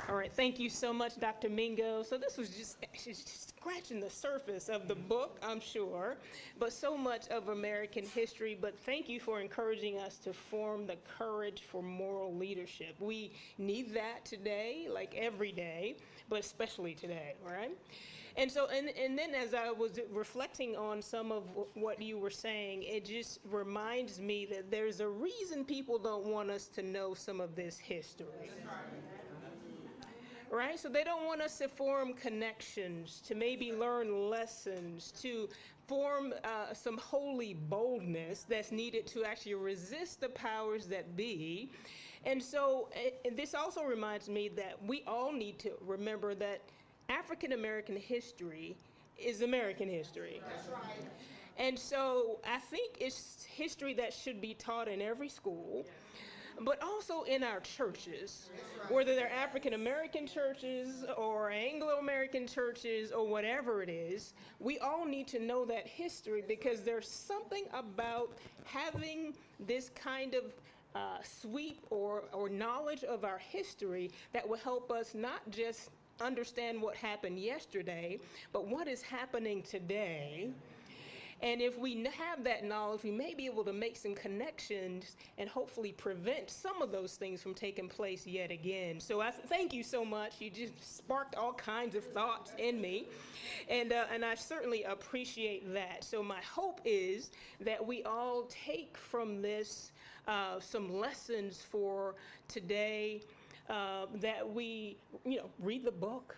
All right, thank you so much, Dr. Mingo. So this was just scratching the surface of the book, I'm sure, but so much of American history. But thank you for encouraging us to form the courage for moral leadership. We need that today, like every day, but especially today, right? And so, and then as I was reflecting on some of what you were saying, it just reminds me that there's a reason people don't want us to know some of this history. Right? So they don't want us to form connections, to maybe learn lessons, to form some holy boldness that's needed to actually resist the powers that be. And so this also reminds me that we all need to remember that African American history is American history. That's right. And so I think it's history that should be taught in every school, but also in our churches, whether they're African American churches or Anglo-American churches or whatever it is. We all need to know that history, because there's something about having this kind of sweep or knowledge of our history that will help us not just understand what happened yesterday, but what is happening today. And if we have that knowledge, we may be able to make some connections and hopefully prevent some of those things from taking place yet again. So I thank you so much. You just sparked all kinds of thoughts in me, and I certainly appreciate that. So my hope is that we all take from this some lessons for today, that we, read the book,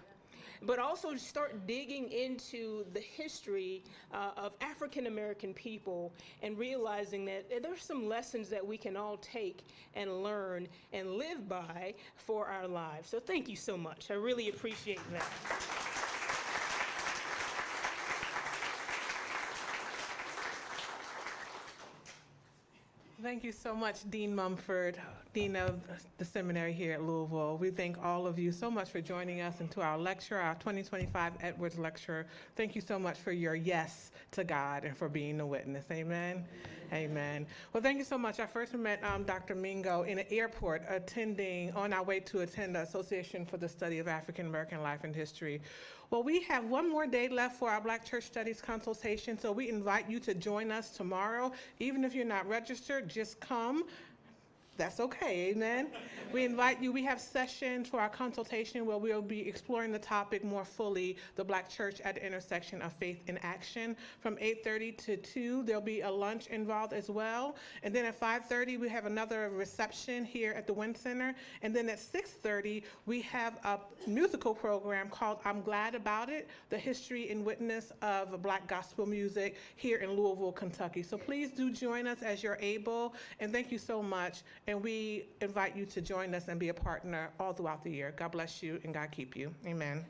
but also start digging into the history of African American people and realizing that there's some lessons that we can all take and learn and live by for our lives. So thank you so much. I really appreciate that. Thank you so much, Dean Mumford, Dean of the Seminary here at Louisville. We thank all of you so much for joining us into our lecture, our 2025 Edwards Lecture. Thank you so much for your yes to God and for being a witness. Amen. Amen. Well, thank you so much. I first met Dr. Mingo in an airport on our way to attend the Association for the Study of African American Life and History. Well, we have one more day left for our Black Church Studies Consultation, so we invite you to join us tomorrow. Even if you're not registered, just come. That's okay, amen. We invite you. We have sessions for our consultation where we'll be exploring the topic more fully, the Black Church at the intersection of faith and action. From 8:30 to 2, there'll be a lunch involved as well. And then at 5:30, we have another reception here at the Wynn Center. And then at 6:30, we have a musical program called I'm Glad About It, the history and witness of Black gospel music here in Louisville, Kentucky. So please do join us as you're able. And thank you so much. And we invite you to join us and be a partner all throughout the year. God bless you and God keep you. Amen.